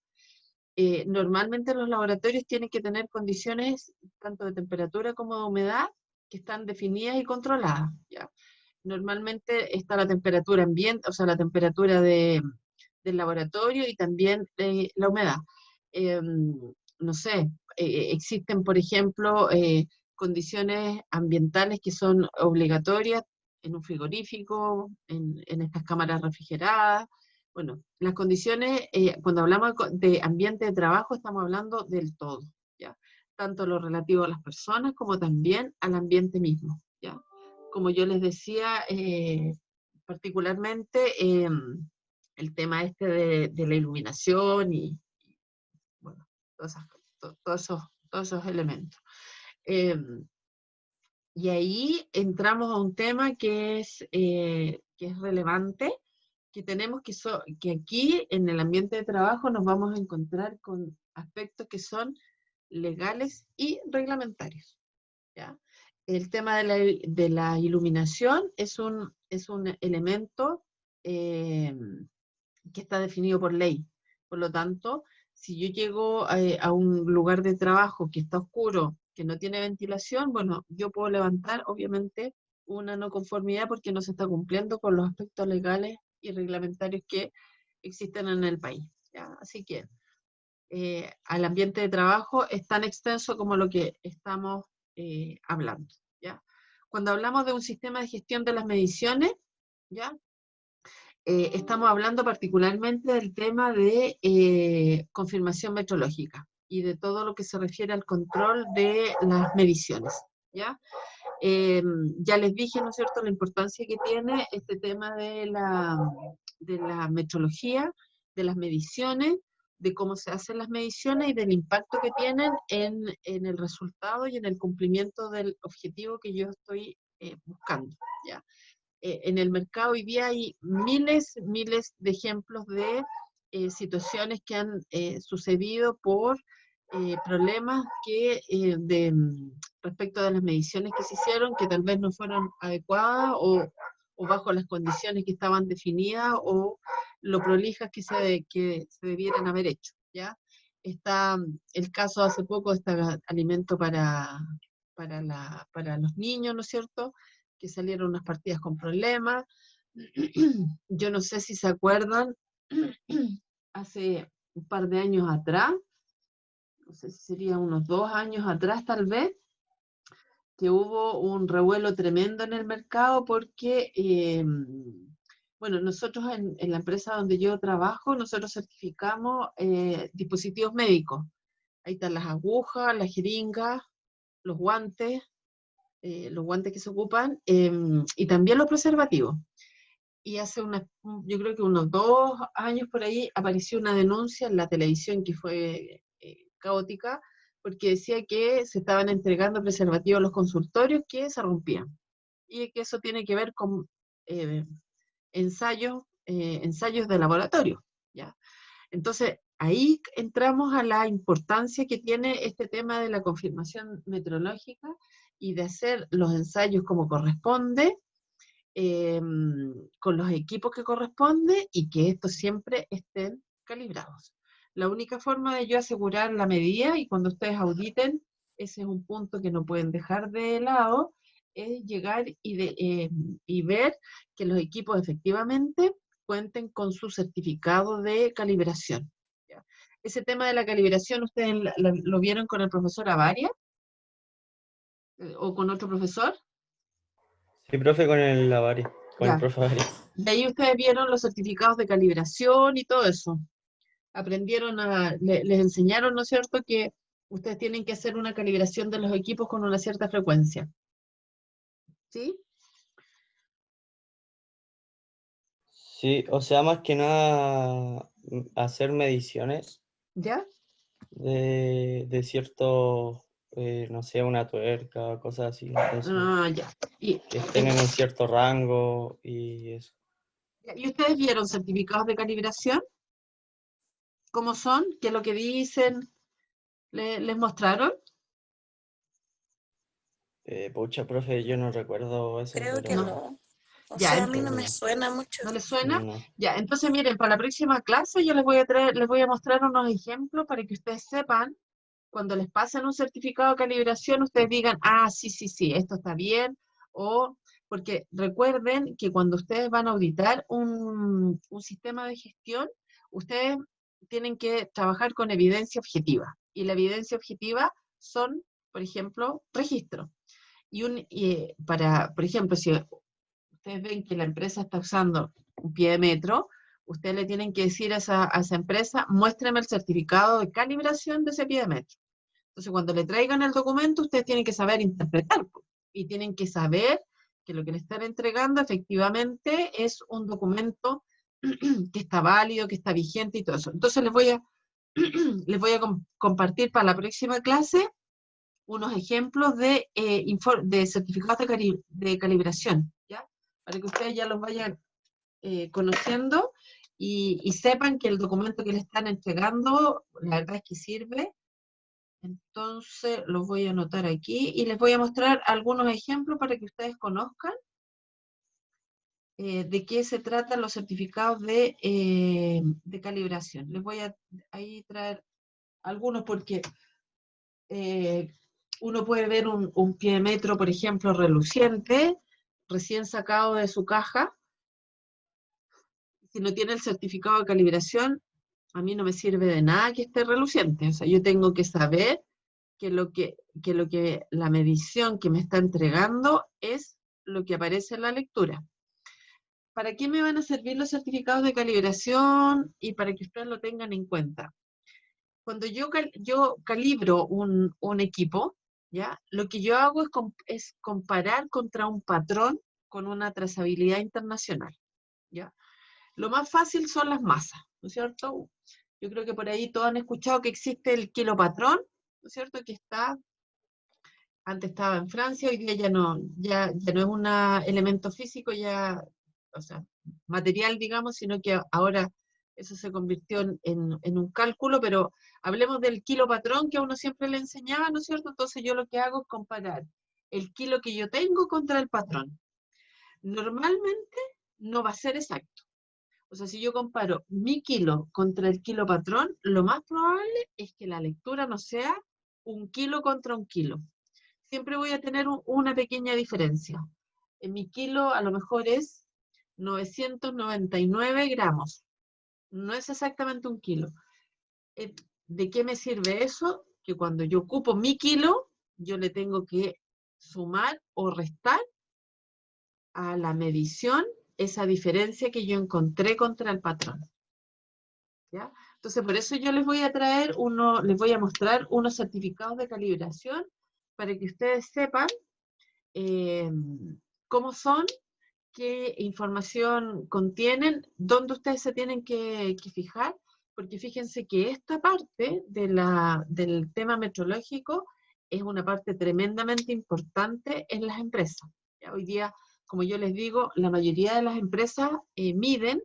normalmente los laboratorios tienen que tener condiciones tanto de temperatura como de humedad que están definidas y controladas, ¿ya? Normalmente está la temperatura ambiente, o sea, la temperatura del laboratorio y también la humedad. No sé, existen, por ejemplo, condiciones ambientales que son obligatorias en un frigorífico, en estas cámaras refrigeradas. Bueno, las condiciones, cuando hablamos de ambiente de trabajo, estamos hablando del todo, ¿ya? Tanto lo relativo a las personas como también al ambiente mismo, ¿ya? Como yo les decía, particularmente el tema de la iluminación y bueno, todos esos elementos. Y ahí entramos a un tema que es relevante, que tenemos que aquí en el ambiente de trabajo nos vamos a encontrar con aspectos que son legales y reglamentarios, ¿ya? El tema de la iluminación es un elemento que está definido por ley. Por lo tanto, si yo llego a un lugar de trabajo que está oscuro, que no tiene ventilación, bueno, yo puedo levantar, obviamente, una no conformidad porque no se está cumpliendo con los aspectos legales y reglamentarios que existen en el país, ¿ya? Así que al ambiente de trabajo es tan extenso como lo que estamos hablando, ¿ya? Cuando hablamos de un sistema de gestión de las mediciones, ¿ya? Estamos hablando particularmente del tema de confirmación metrológica y de todo lo que se refiere al control de las mediciones, ¿ya? Ya les dije, ¿no es cierto?, la importancia que tiene este tema de la metrología, de las mediciones, de cómo se hacen las mediciones y del impacto que tienen en el resultado y en el cumplimiento del objetivo que yo estoy buscando, ¿ya? En el mercado hoy día hay miles de ejemplos de situaciones que han sucedido por problemas respecto de las mediciones que se hicieron, que tal vez no fueron adecuadas o bajo las condiciones que estaban definidas o lo prolijas que se debieran haber hecho, ¿ya? Está el caso hace poco de este alimento para los niños, ¿no es cierto?, que salieron unas partidas con problemas. Yo no sé si se acuerdan, hace un par de años atrás, no sé si sería unos 2 años atrás tal vez, que hubo un revuelo tremendo en el mercado porque, bueno, nosotros en la empresa donde yo trabajo, nosotros certificamos dispositivos médicos. Ahí están las agujas, las jeringas, los guantes que se ocupan, y también los preservativos. Y yo creo que unos 2 años por ahí apareció una denuncia en la televisión que fue caótica, porque decía que se estaban entregando preservativos a los consultorios que se rompían. Y que eso tiene que ver con ensayos de laboratorio, ¿ya? Entonces, ahí entramos a la importancia que tiene este tema de la confirmación metrológica y de hacer los ensayos como corresponde, con los equipos que corresponde y que estos siempre estén calibrados. La única forma de yo asegurar la medida, y cuando ustedes auditen, ese es un punto que no pueden dejar de lado, es llegar y ver que los equipos efectivamente cuenten con su certificado de calibración, ¿ya? Ese tema de la calibración, ¿ustedes lo vieron con el profesor Avaria? ¿O con otro profesor? Sí, profe, con el Avari, con el Ya. profe Avari. De ahí ustedes vieron los certificados de calibración y todo eso. Aprendieron les enseñaron, ¿no es cierto?, que ustedes tienen que hacer una calibración de los equipos con una cierta frecuencia. ¿Sí? Sí, o sea, más que nada hacer mediciones ¿Ya? de cierto, no sé, una tuerca, cosas así. Entonces, Ya. Y, que estén en un cierto rango y eso. ¿Y ustedes vieron certificados de calibración? ¿Cómo son? ¿Qué es lo que dicen? ¿Les mostraron? Pucha, profe, yo no recuerdo eso, Creo que pero no. O Ya, sea, a creo mí que no me no. suena mucho. ¿no les suena? No. Ya, entonces miren, para la próxima clase yo les voy a traer, les voy a mostrar unos ejemplos para que ustedes sepan, cuando les pasen un certificado de calibración, ustedes digan, ah, sí, sí, sí, esto está bien, o porque recuerden que cuando ustedes van a auditar un sistema de gestión, ustedes tienen que trabajar con evidencia objetiva, y la evidencia objetiva son, por ejemplo, registros. Por ejemplo, si ustedes ven que la empresa está usando un pie de metro, ustedes le tienen que decir a esa empresa, muéstrame el certificado de calibración de ese pie de metro. Entonces, cuando le traigan el documento, ustedes tienen que saber interpretar y tienen que saber que lo que le están entregando efectivamente es un documento que está válido, que está vigente y todo eso. Entonces, les voy a compartir para la próxima clase unos ejemplos de certificados de calibración, ¿ya? Para que ustedes ya los vayan conociendo y sepan que el documento que le están entregando, la verdad es que sirve. Entonces los voy a anotar aquí y les voy a mostrar algunos ejemplos para que ustedes conozcan de qué se tratan los certificados de calibración. Les voy a ahí traer algunos porque uno puede ver un pie de metro, por ejemplo, reluciente, recién sacado de su caja. Si no tiene el certificado de calibración, a mí no me sirve de nada que esté reluciente. O sea, yo tengo que saber que la medición que me está entregando es lo que aparece en la lectura. ¿Para qué me van a servir los certificados de calibración? Y para que ustedes lo tengan en cuenta. Cuando yo calibro un equipo, ¿ya? Lo que yo hago es comparar contra un patrón con una trazabilidad internacional, ¿ya? Lo más fácil son las masas, ¿no es cierto? Yo creo que por ahí todos han escuchado que existe el kilopatrón, ¿no es cierto? Que antes estaba en Francia, hoy día ya no es un elemento físico, o sea, material, digamos, sino que ahora eso se convirtió en un cálculo, pero hablemos del kilopatrón que a uno siempre le enseñaba, ¿no es cierto? Entonces yo lo que hago es comparar el kilo que yo tengo contra el patrón. Normalmente no va a ser exacto. O sea, si yo comparo mi kilo contra el kilo patrón, lo más probable es que la lectura no sea un kilo contra un kilo. Siempre voy a tener una pequeña diferencia. En mi kilo a lo mejor es 999 gramos. No es exactamente un kilo. ¿De qué me sirve eso? Que cuando yo ocupo mi kilo, yo le tengo que sumar o restar a la medición esa diferencia que yo encontré contra el patrón. ¿Ya? Entonces, por eso yo les voy a les voy a mostrar unos certificados de calibración para que ustedes sepan cómo son, qué información contienen, dónde ustedes se tienen que fijar, porque fíjense que esta parte del tema metrológico es una parte tremendamente importante en las empresas. ¿Ya? Hoy día, como yo les digo, la mayoría de las empresas miden,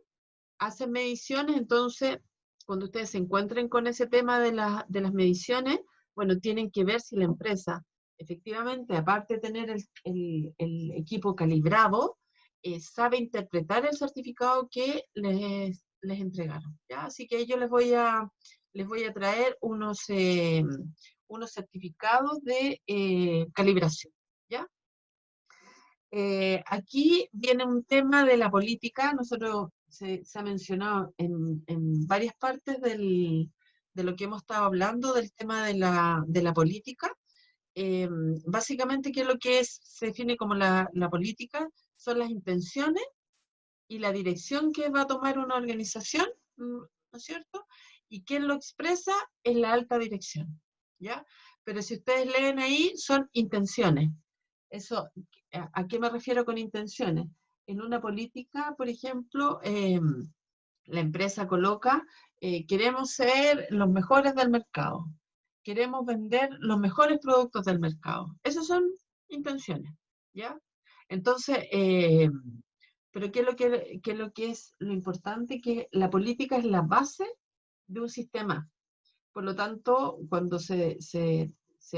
hacen mediciones, entonces cuando ustedes se encuentren con ese tema de las mediciones, bueno, tienen que ver si la empresa efectivamente, aparte de tener el equipo calibrado, sabe interpretar el certificado que les entregaron, ¿ya? Así que yo les voy a traer unos certificados de calibración, ¿ya? Aquí viene un tema de la política. Nosotros se ha mencionado en varias partes de lo que hemos estado hablando del tema de la política. básicamente, ¿qué es lo que se define como la política? Son las intenciones y la dirección que va a tomar una organización, ¿no es cierto? Y quien lo expresa es la alta dirección, ¿ya? Pero si ustedes leen ahí, son intenciones. Eso, ¿a qué me refiero con intenciones? En una política, por ejemplo, la empresa coloca, queremos ser los mejores del mercado, queremos vender los mejores productos del mercado. Esas son intenciones, ¿ya? Entonces, pero ¿qué es lo que es lo importante? Que la política es la base de un sistema. Por lo tanto, cuando se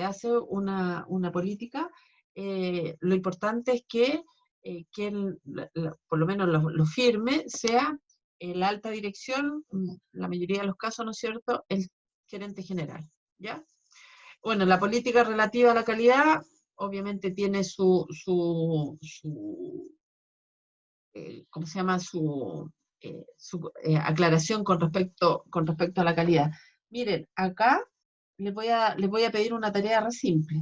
hace una política, lo importante es que por lo menos lo firme sea la alta dirección, la mayoría de los casos, ¿no es cierto?, el gerente general, ¿ya? Bueno, la política relativa a la calidad, obviamente tiene ¿cómo se llama? Su aclaración con respecto a la calidad. Miren, acá les voy a pedir una tarea re simple.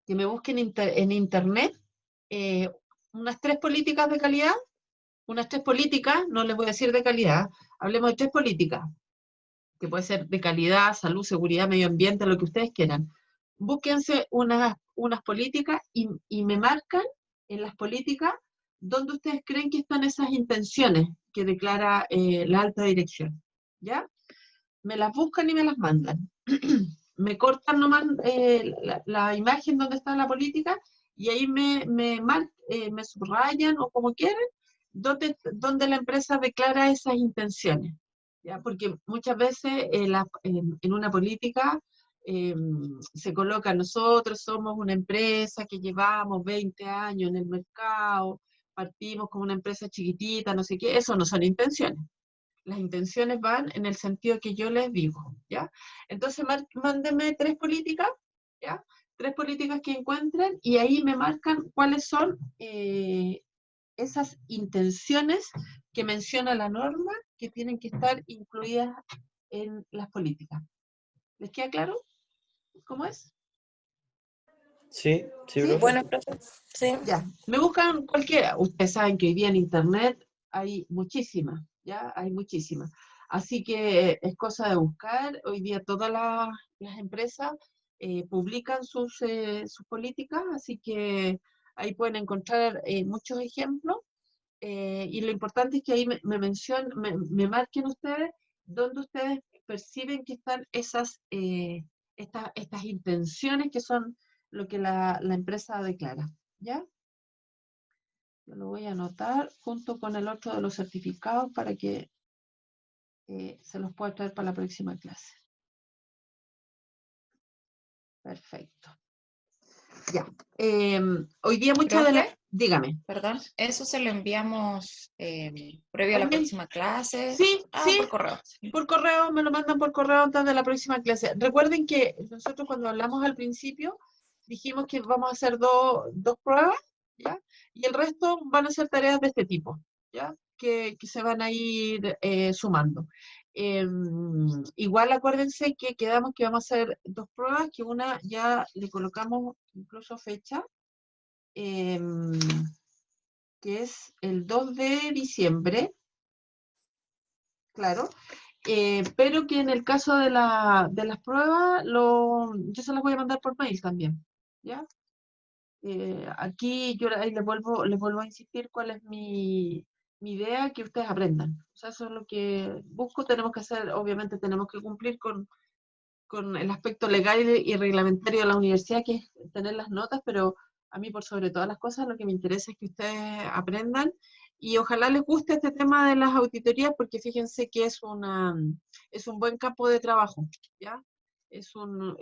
Que me busquen en internet unas 3 políticas de calidad, unas 3 políticas, no les voy a decir de calidad, hablemos de 3 políticas, que puede ser de calidad, salud, seguridad, medio ambiente, lo que ustedes quieran. Búsquense unas políticas y me marcan en las políticas donde ustedes creen que están esas intenciones que declara la alta dirección, ¿ya? Me las buscan y me las mandan. Me cortan nomás la imagen donde está la política y ahí me subrayan o como quieran, donde la empresa declara esas intenciones, ¿ya? Porque muchas veces en una política se coloca, nosotros somos una empresa que llevamos 20 años en el mercado, partimos como una empresa chiquitita, no sé qué, eso no son intenciones. Las intenciones van en el sentido que yo les digo, ¿ya? Entonces, mándenme 3 políticas, ¿ya? 3 políticas que encuentren y ahí me marcan cuáles son esas intenciones que menciona la norma que tienen que estar incluidas en las políticas. ¿Les queda claro cómo es? Sí, sí, ¿Sí? profe. Bueno, profe, sí. Ya, me buscan cualquiera. Ustedes saben que hoy día en internet hay muchísimas, ¿ya? Hay muchísimas. Así que es cosa de buscar. Hoy día todas las empresas publican sus políticas, así que ahí pueden encontrar muchos ejemplos. Y lo importante es que ahí me marquen ustedes dónde ustedes perciben que están estas intenciones que son lo que la empresa declara, ¿ya? Yo lo voy a anotar junto con el otro de los certificados para que se los pueda traer para la próxima clase. Perfecto. Ya. Hoy día muchas de las... Dígame. Perdón, ¿eso se lo enviamos previo a la próxima clase? Sí, sí. Por correo. Por correo, me lo mandan por correo antes de la próxima clase. Recuerden que nosotros cuando hablamos al principio dijimos que vamos a hacer dos pruebas, ¿ya? Y el resto van a ser tareas de este tipo, ¿ya? Que se van a ir sumando. Igual acuérdense que quedamos que vamos a hacer 2 pruebas, que una ya le colocamos incluso fecha, que es el 2 de diciembre, claro, pero que en el caso de las pruebas, yo se las voy a mandar por mail también, ¿ya? Aquí yo ahí les vuelvo a insistir cuál es mi idea, que ustedes aprendan. O sea, eso es lo que busco, tenemos que hacer, obviamente tenemos que cumplir con el aspecto legal y reglamentario de la universidad, que es tener las notas, pero a mí por sobre todas las cosas lo que me interesa es que ustedes aprendan y ojalá les guste este tema de las auditorías, porque fíjense que es un buen campo de trabajo, ¿ya? Es un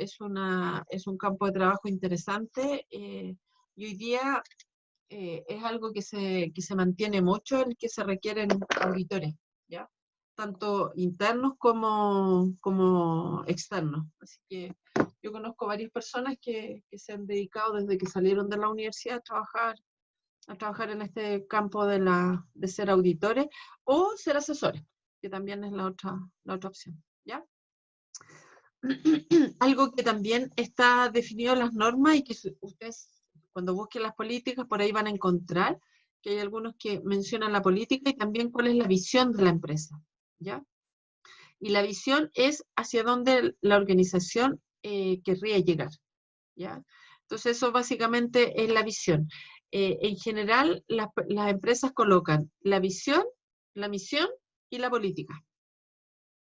campo de trabajo interesante y hoy día es algo que se mantiene mucho, el que se requieren auditores, ¿ya? Tanto internos como externos. Así que yo conozco varias personas que se han dedicado desde que salieron de la universidad a trabajar en este campo de ser auditores o ser asesores, que también es la otra opción, ¿ya? algo que también está definido en las normas y que ustedes cuando busquen las políticas por ahí van a encontrar que hay algunos que mencionan la política y también cuál es la visión de la empresa, ¿ya? Y la visión es hacia dónde la organización querría llegar, ¿ya? Entonces eso básicamente es la visión. En general, las empresas colocan la visión, la misión y la política.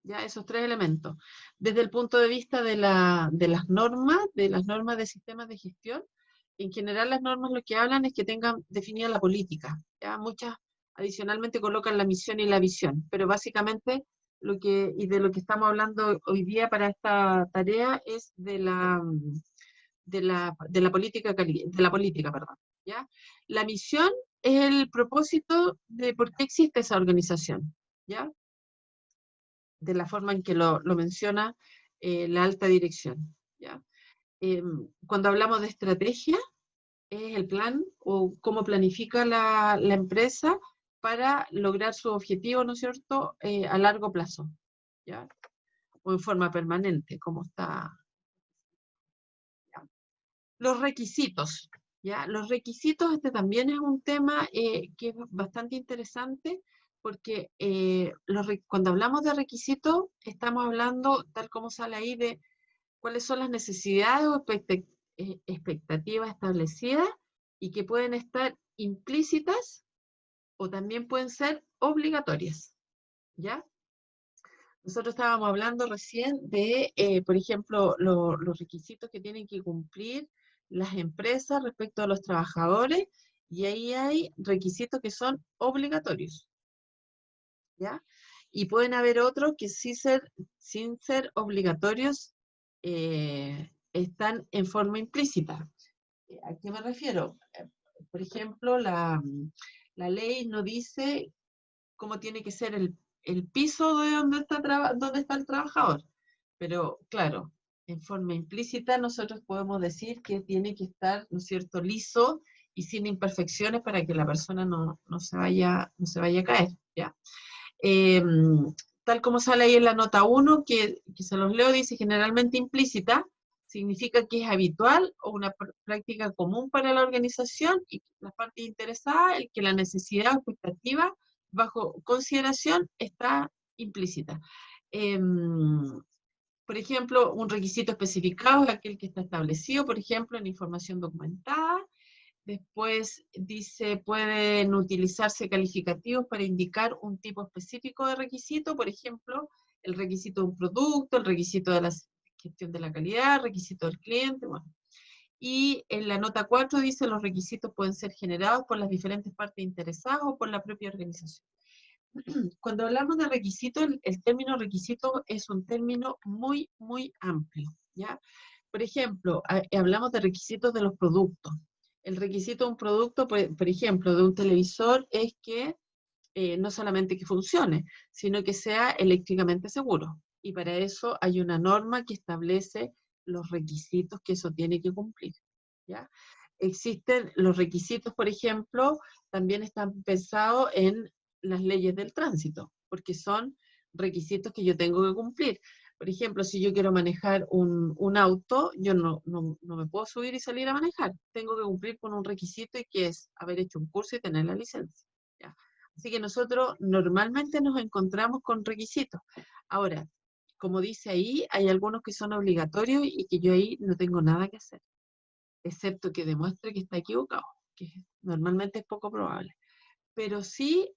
¿Ya? Esos tres elementos. Desde el punto de vista de las normas de sistemas de gestión, en general las normas lo que hablan es que tengan definida la política. ¿Ya? Muchas adicionalmente colocan la misión y la visión, pero básicamente y de lo que estamos hablando hoy día para esta tarea es de la política, perdón, ¿ya? La misión es el propósito de por qué existe esa organización, ¿ya? De la forma en que lo menciona la alta dirección, ¿ya? Cuando hablamos de estrategia, es el plan o cómo planifica la empresa para lograr su objetivo, ¿no es cierto?, a largo plazo, ¿ya? O en forma permanente, como está. ¿Ya? Los requisitos, ¿ya? Los requisitos, este también es un tema que es bastante interesante, porque cuando hablamos de requisitos, estamos hablando, tal como sale ahí, de cuáles son las necesidades o expectativas establecidas y que pueden estar implícitas o también pueden ser obligatorias, ¿ya? Nosotros estábamos hablando recién de, por ejemplo, los requisitos que tienen que cumplir las empresas respecto a los trabajadores, y ahí hay requisitos que son obligatorios, ¿ya? Y pueden haber otros que sin ser obligatorios están en forma implícita. ¿A qué me refiero? Por ejemplo, la ley no dice cómo tiene que ser el piso de donde está el trabajador. Pero, claro, en forma implícita nosotros podemos decir que tiene que estar, ¿no es cierto?, liso y sin imperfecciones para que la persona no se vaya a caer, ¿ya? Tal como sale ahí en la nota 1, que se los leo, dice generalmente implícita, significa que es habitual o una práctica común para la organización y las partes interesadas, el que la necesidad o expectativa bajo consideración está implícita. Por ejemplo, un requisito especificado es aquel que está establecido, por ejemplo, en información documentada. Después dice, pueden utilizarse calificativos para indicar un tipo específico de requisito, por ejemplo, el requisito de un producto, el requisito de la gestión de la calidad, el requisito del cliente, bueno. Y en la nota 4 dice, los requisitos pueden ser generados por las diferentes partes interesadas o por la propia organización. Cuando hablamos de requisito, el término requisito es un término muy, muy amplio, ¿ya? Por ejemplo, hablamos de requisitos de los productos. El requisito de un producto, por ejemplo, de un televisor es que no solamente que funcione, sino que sea eléctricamente seguro. Y para eso hay una norma que establece los requisitos que eso tiene que cumplir, ¿ya? Existen los requisitos, por ejemplo, también están pensados en las leyes del tránsito, porque son requisitos que yo tengo que cumplir. Por ejemplo, si yo quiero manejar un auto, yo no me puedo subir y salir a manejar. Tengo que cumplir con un requisito y que es haber hecho un curso y tener la licencia, ¿ya? Así que nosotros normalmente nos encontramos con requisitos. Ahora, como dice ahí, hay algunos que son obligatorios y que yo ahí no tengo nada que hacer, excepto que demuestre que está equivocado, que normalmente es poco probable. Pero sí,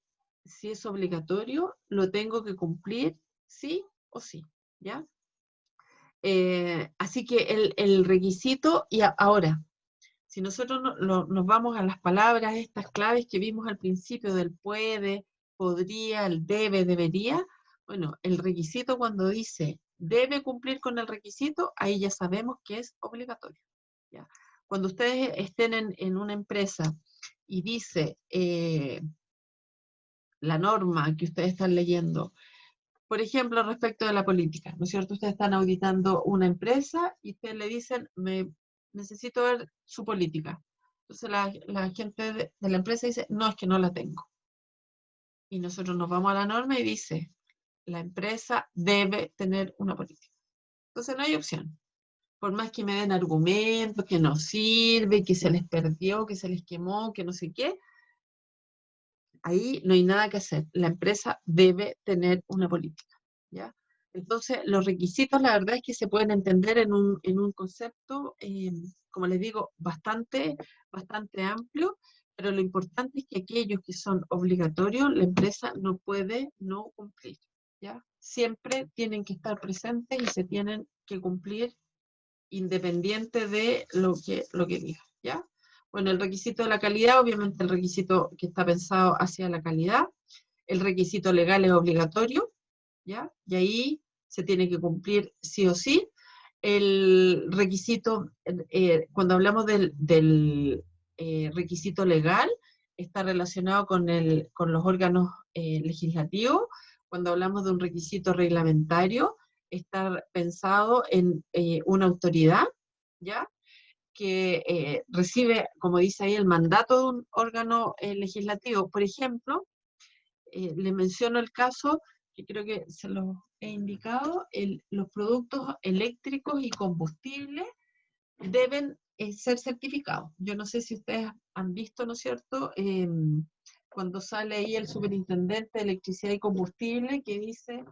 si es obligatorio, lo tengo que cumplir sí o sí, ¿ya? Así que el requisito, y ahora, si nosotros nos vamos a las palabras, estas claves que vimos al principio del puede, podría, el debe, debería, bueno, el requisito cuando dice debe cumplir con el requisito, ahí ya sabemos que es obligatorio, ¿ya? Cuando ustedes estén en una empresa y dice la norma que ustedes están leyendo, por ejemplo, respecto de la política, ¿no es cierto? Ustedes están auditando una empresa y ustedes le dicen, necesito ver su política. Entonces la gente de la empresa dice, no, es que no la tengo. Y nosotros nos vamos a la norma y dice, la empresa debe tener una política. Entonces no hay opción. Por más que me den argumentos, que no sirve, que se les perdió, que se les quemó, que no sé qué, ahí no hay nada que hacer. La empresa debe tener una política, ¿ya? Entonces, los requisitos, la verdad es que se pueden entender en un concepto, como les digo, bastante amplio, pero lo importante es que aquellos que son obligatorios, la empresa no puede no cumplir, ¿ya? Siempre tienen que estar presentes y se tienen que cumplir independiente de lo que diga, ¿ya? Bueno, el requisito de la calidad, obviamente el requisito que está pensado hacia la calidad, el requisito legal es obligatorio, ¿ya? Y ahí se tiene que cumplir sí o sí. El requisito, cuando hablamos del requisito legal, está relacionado con los órganos legislativos. Cuando hablamos de un requisito reglamentario, está pensado en una autoridad, ¿ya? Que recibe, como dice ahí, el mandato de un órgano legislativo. Por ejemplo, les menciono el caso, que creo que se los he indicado, los productos eléctricos y combustibles deben ser certificados. Yo no sé si ustedes han visto, ¿no es cierto?, cuando sale ahí el superintendente de electricidad y combustible que dice,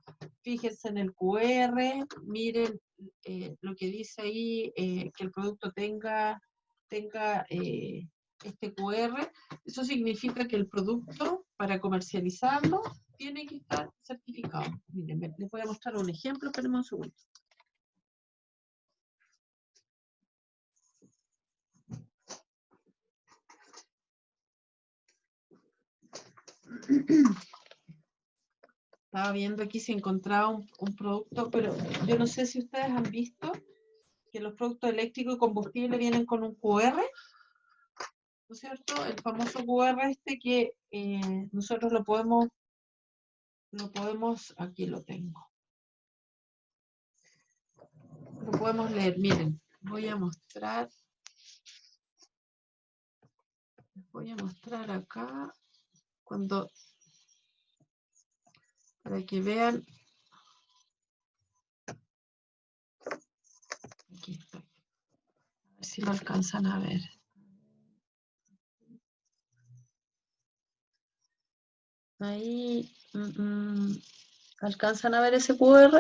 fíjense en el QR, miren lo que dice ahí, que el producto tenga este QR, eso significa que el producto, para comercializarlo, tiene que estar certificado. Miren, les voy a mostrar un ejemplo, espérenme un segundo. Estaba viendo aquí si encontraba un producto, pero yo no sé si ustedes han visto que los productos eléctricos y combustible vienen con un QR, ¿no es cierto? El famoso QR que nosotros lo podemos, aquí lo tengo. Lo podemos leer, miren, voy a mostrar acá, para que vean. Aquí está. A ver si lo alcanzan a ver. Ahí, ¿alcanzan a ver ese QR?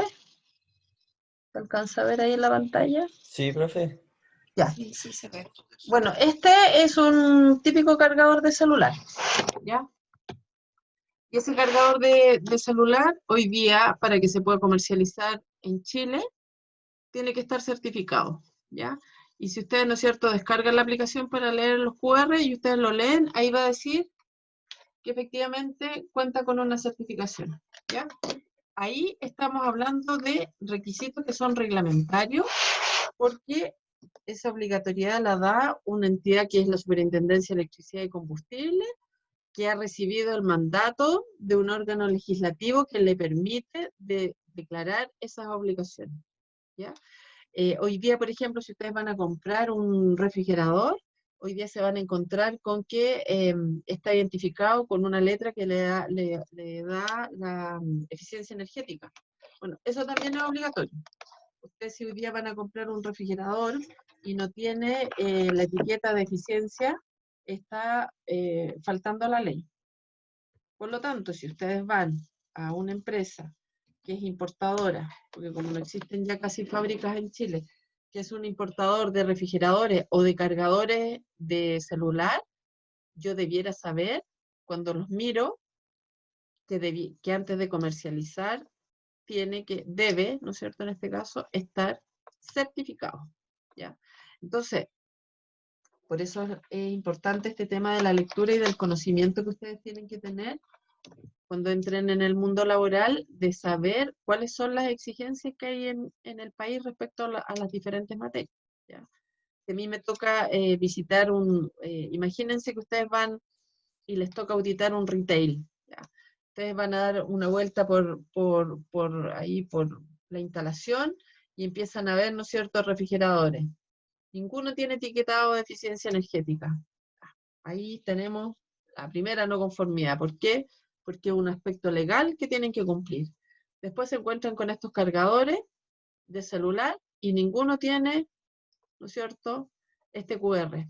¿Se alcanza a ver ahí en la pantalla? Sí, profe. Ya. Sí, sí se ve. Bueno, este es un típico cargador de celular, ¿ya? Y ese cargador de celular, hoy día, para que se pueda comercializar en Chile, tiene que estar certificado, ¿ya? Y si ustedes, ¿no es cierto?, descargan la aplicación para leer los QR y ustedes lo leen, ahí va a decir que efectivamente cuenta con una certificación, ¿ya? Ahí estamos hablando de requisitos que son reglamentarios, porque esa obligatoriedad la da una entidad que es la Superintendencia de Electricidad y Combustible, que ha recibido el mandato de un órgano legislativo que le permite declarar esas obligaciones, ¿ya? Hoy día, por ejemplo, si ustedes van a comprar un refrigerador, hoy día se van a encontrar con que está identificado con una letra que le da la eficiencia energética. Bueno, eso también es obligatorio. Ustedes si hoy día van a comprar un refrigerador y no tiene la etiqueta de eficiencia, está faltando a la ley. Por lo tanto, si ustedes van a una empresa que es importadora, porque como no existen ya casi fábricas en Chile, que es un importador de refrigeradores o de cargadores de celular, yo debiera saber, cuando los miro, que antes de comercializar debe, ¿no es cierto?, en este caso, estar certificado, ¿ya? Entonces, por eso es importante este tema de la lectura y del conocimiento que ustedes tienen que tener cuando entren en el mundo laboral, de saber cuáles son las exigencias que hay en el país respecto a las diferentes materias, ¿ya? Si a mí me toca visitar imagínense que ustedes van y les toca auditar un retail, ¿ya? Ustedes van a dar una vuelta por la instalación y empiezan a ver, ¿no es cierto?, refrigeradores. Ninguno tiene etiquetado de eficiencia energética. Ahí tenemos la primera no conformidad. ¿Por qué? Porque es un aspecto legal que tienen que cumplir. Después se encuentran con estos cargadores de celular y ninguno tiene, ¿no es cierto?, este QR.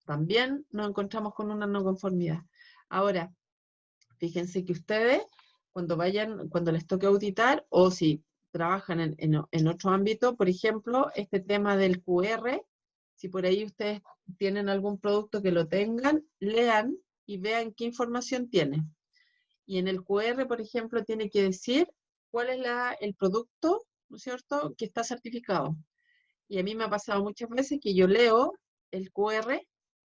También nos encontramos con una no conformidad. Ahora, fíjense que ustedes, cuando les toque auditar, o si trabajan en otro ámbito, por ejemplo, este tema del QR, si por ahí ustedes tienen algún producto que lo tengan, lean y vean qué información tiene. Y en el QR, por ejemplo, tiene que decir cuál es el producto, ¿no es cierto?, que está certificado. Y a mí me ha pasado muchas veces que yo leo el QR,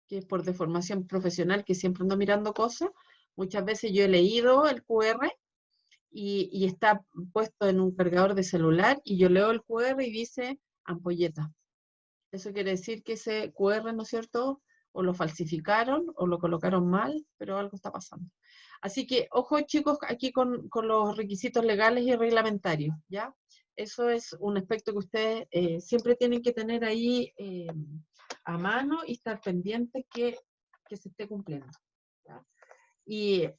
que es por deformación profesional, que siempre ando mirando cosas. Muchas veces yo he leído el QR y está puesto en un cargador de celular y yo leo el QR y dice ampolleta. Eso quiere decir que ese QR, ¿no es cierto?, o lo falsificaron o lo colocaron mal, pero algo está pasando. Así que, ojo chicos, aquí con los requisitos legales y reglamentarios, ¿ya? Eso es un aspecto que ustedes siempre tienen que tener ahí a mano y estar pendientes que se esté cumpliendo, ¿ya? Y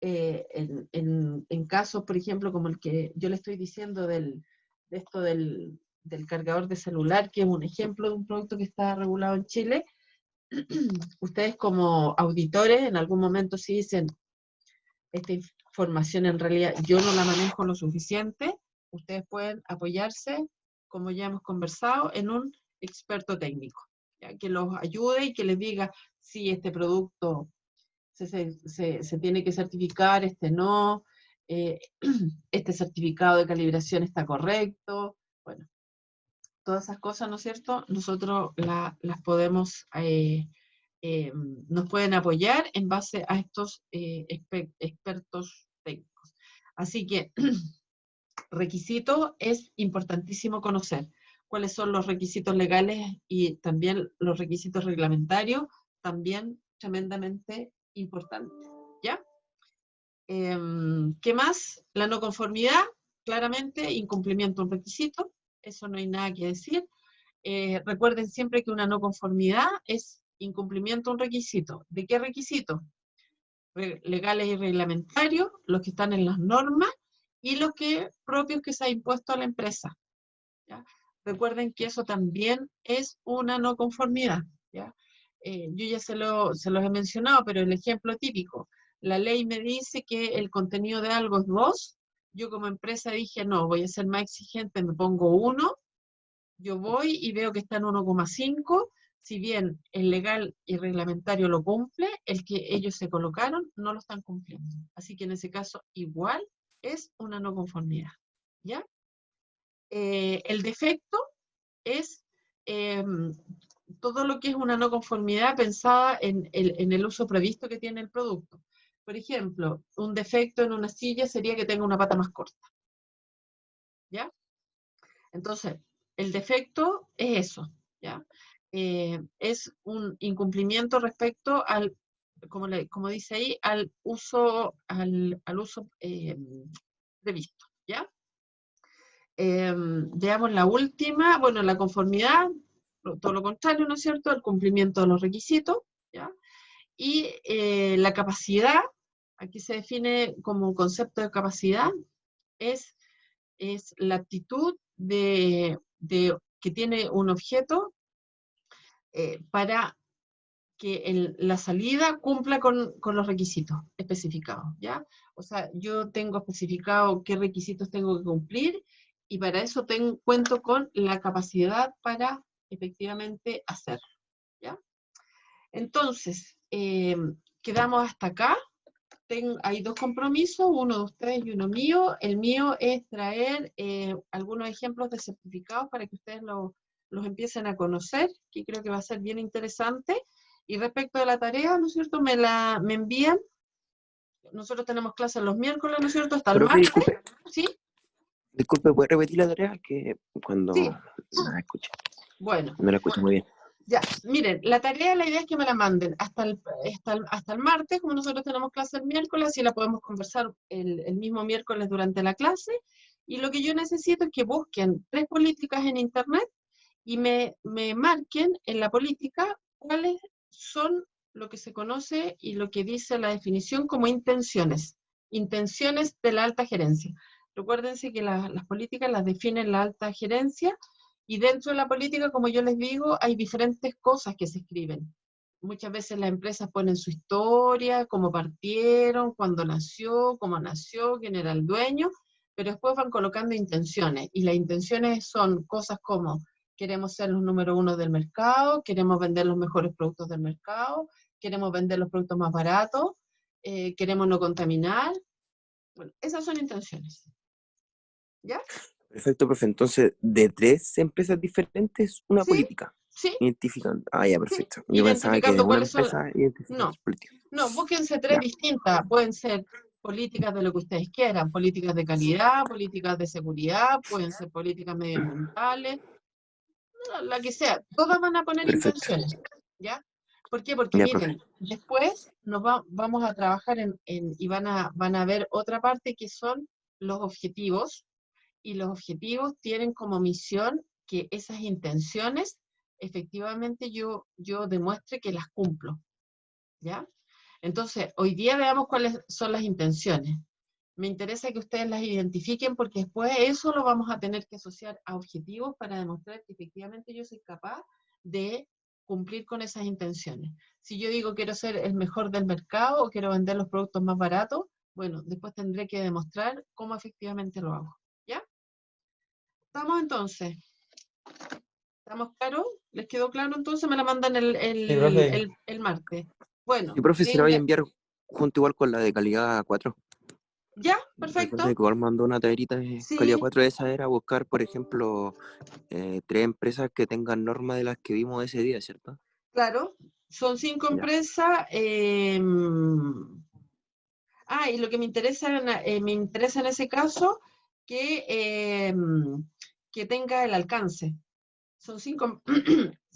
en casos, por ejemplo, como el que yo le estoy diciendo de esto del cargador de celular, que es un ejemplo de un producto que está regulado en Chile, ustedes como auditores en algún momento sí dicen, esta información en realidad yo no la manejo lo suficiente, ustedes pueden apoyarse, como ya hemos conversado, en un experto técnico, ¿ya?, que los ayude y que les diga si este producto se tiene que certificar, este no, este certificado de calibración está correcto, bueno, todas esas cosas, ¿no es cierto?, nosotros las podemos, nos pueden apoyar en base a estos expertos técnicos. Así que, requisitos es importantísimo conocer cuáles son los requisitos legales y también los requisitos reglamentarios, también tremendamente importante, ¿ya? ¿Qué más? La no conformidad, claramente, incumplimiento de un requisito, eso no hay nada que decir. Recuerden siempre que una no conformidad es incumplimiento de un requisito. ¿De qué requisito? Legales y reglamentarios, los que están en las normas, y los propios que se ha impuesto a la empresa, ¿ya? Recuerden que eso también es una no conformidad, ¿ya? Yo ya se los he mencionado, pero el ejemplo típico, la ley me dice que el contenido de algo es 2, yo como empresa dije, no, voy a ser más exigente, me pongo 1, yo voy y veo que está en 1,5, si bien el legal y reglamentario lo cumple, el que ellos se colocaron no lo están cumpliendo. Así que en ese caso igual es una no conformidad, ¿ya? El defecto es todo lo que es una no conformidad pensada en el uso previsto que tiene el producto. Por ejemplo, un defecto en una silla sería que tenga una pata más corta, ¿ya? Entonces, el defecto es eso, ¿ya? Es un incumplimiento respecto al, como dice ahí, al uso previsto, ¿ya? Veamos la última, bueno, la conformidad, todo lo contrario, ¿no es cierto?, el cumplimiento de los requisitos, ¿ya? Y la capacidad, aquí se define como un concepto de capacidad, es la actitud que tiene un objeto para que la salida cumpla con los requisitos especificados, ¿ya? O sea, yo tengo especificado qué requisitos tengo que cumplir y para eso cuento con la capacidad para efectivamente hacerlo, ¿ya? Entonces, quedamos hasta acá. Hay 2 compromisos, uno de ustedes y uno mío. El mío es traer algunos ejemplos de certificados para que ustedes los empiecen a conocer, que creo que va a ser bien interesante. Y respecto a la tarea, ¿no es cierto?, me envían. Nosotros tenemos clases los miércoles, ¿no es cierto?, hasta el martes. Disculpe. ¿Sí? Disculpe, ¿puede repetir la tarea? Que cuando sí. no la escuché. Bueno. No la escuché muy bien. Ya, miren, la idea es que me la manden hasta el martes, como nosotros tenemos clase el miércoles, así la podemos conversar el mismo miércoles durante la clase, y lo que yo necesito es que busquen 3 políticas en internet y me marquen en la política cuáles son lo que se conoce y lo que dice la definición como intenciones de la alta gerencia. Recuérdense que las políticas las define la alta gerencia, y dentro de la política, como yo les digo, hay diferentes cosas que se escriben. Muchas veces las empresas ponen su historia, cómo partieron, cuándo nació, cómo nació, quién era el dueño, pero después van colocando intenciones, y las intenciones son cosas como: queremos ser los número 1 del mercado, queremos vender los mejores productos del mercado, queremos vender los productos más baratos, queremos no contaminar. Bueno, esas son intenciones. ¿Ya? Perfecto, profe. Entonces, de 3 empresas diferentes, una Sí, política. sí. Identificando. Ah, ya, perfecto. Sí, yo pensaba que de identificando una cuáles son. empresa identificar No, política. no, búsquense 3 distintas. Pueden ser políticas de lo que ustedes quieran: políticas de calidad, políticas de seguridad, pueden ser políticas medioambientales, la que sea. Todas van a poner intenciones, ¿ya? ¿Por qué? Porque Ya, miren, profe. después vamos a trabajar y van a ver otra parte que son los objetivos, y los objetivos tienen como misión que esas intenciones efectivamente yo demuestre que las cumplo, ¿ya? Entonces, hoy día veamos cuáles son las intenciones. Me interesa que ustedes las identifiquen, porque después eso lo vamos a tener que asociar a objetivos para demostrar que efectivamente yo soy capaz de cumplir con esas intenciones. Si yo digo quiero ser el mejor del mercado o quiero vender los productos más baratos, bueno, después tendré que demostrar cómo efectivamente lo hago, ¿ya? ¿Estamos entonces? ¿Estamos claros? ¿Les quedó claro entonces? Me la mandan Sí, profe. el martes. Bueno, Y profe, se la voy a enviar junto igual con la de calidad 4. ya, Recuerda perfecto. que igual mandó una tablita de calidad Sí, 4. Esa era buscar, por ejemplo, 3 empresas que tengan norma de las que vimos ese día, ¿cierto? claro. Son 5 Ya. empresas. Y lo que me interesa en ese caso, que tenga el alcance. Son 5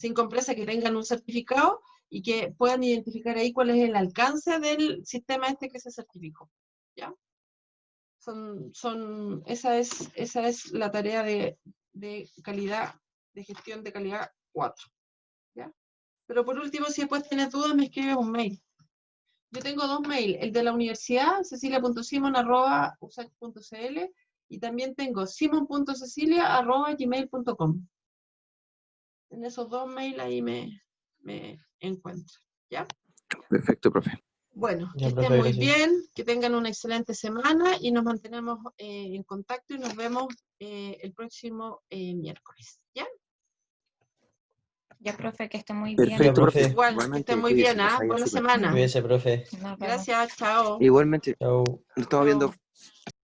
empresas que tengan un certificado y que puedan identificar ahí cuál es el alcance del sistema este que se certificó, ¿ya? Esa es la tarea de calidad, de gestión de calidad 4, ¿ya? Pero por último, si después tienes dudas, me escribes un mail. Yo tengo 2 mails: el de la universidad, cecilia.simon@usac.cl, y también tengo simon.cecilia@gmail.com. En esos 2 mails ahí me encuentro, ¿ya? Perfecto, profe. Bueno, Ya, que estén profe, muy gracias. bien, que tengan una excelente semana, y nos mantenemos en contacto, y nos vemos el próximo miércoles, ¿ya? Ya, profe, que esté muy Ya, bien. Perfecto, profe. profe. Igual, que Igualmente, estén muy cuídese, bien, que les ¿ah? vaya Buena súper. semana. Cuídese, profe. Nos vemos. Gracias, chao. Igualmente, Chao. nos estamos Chao. viendo.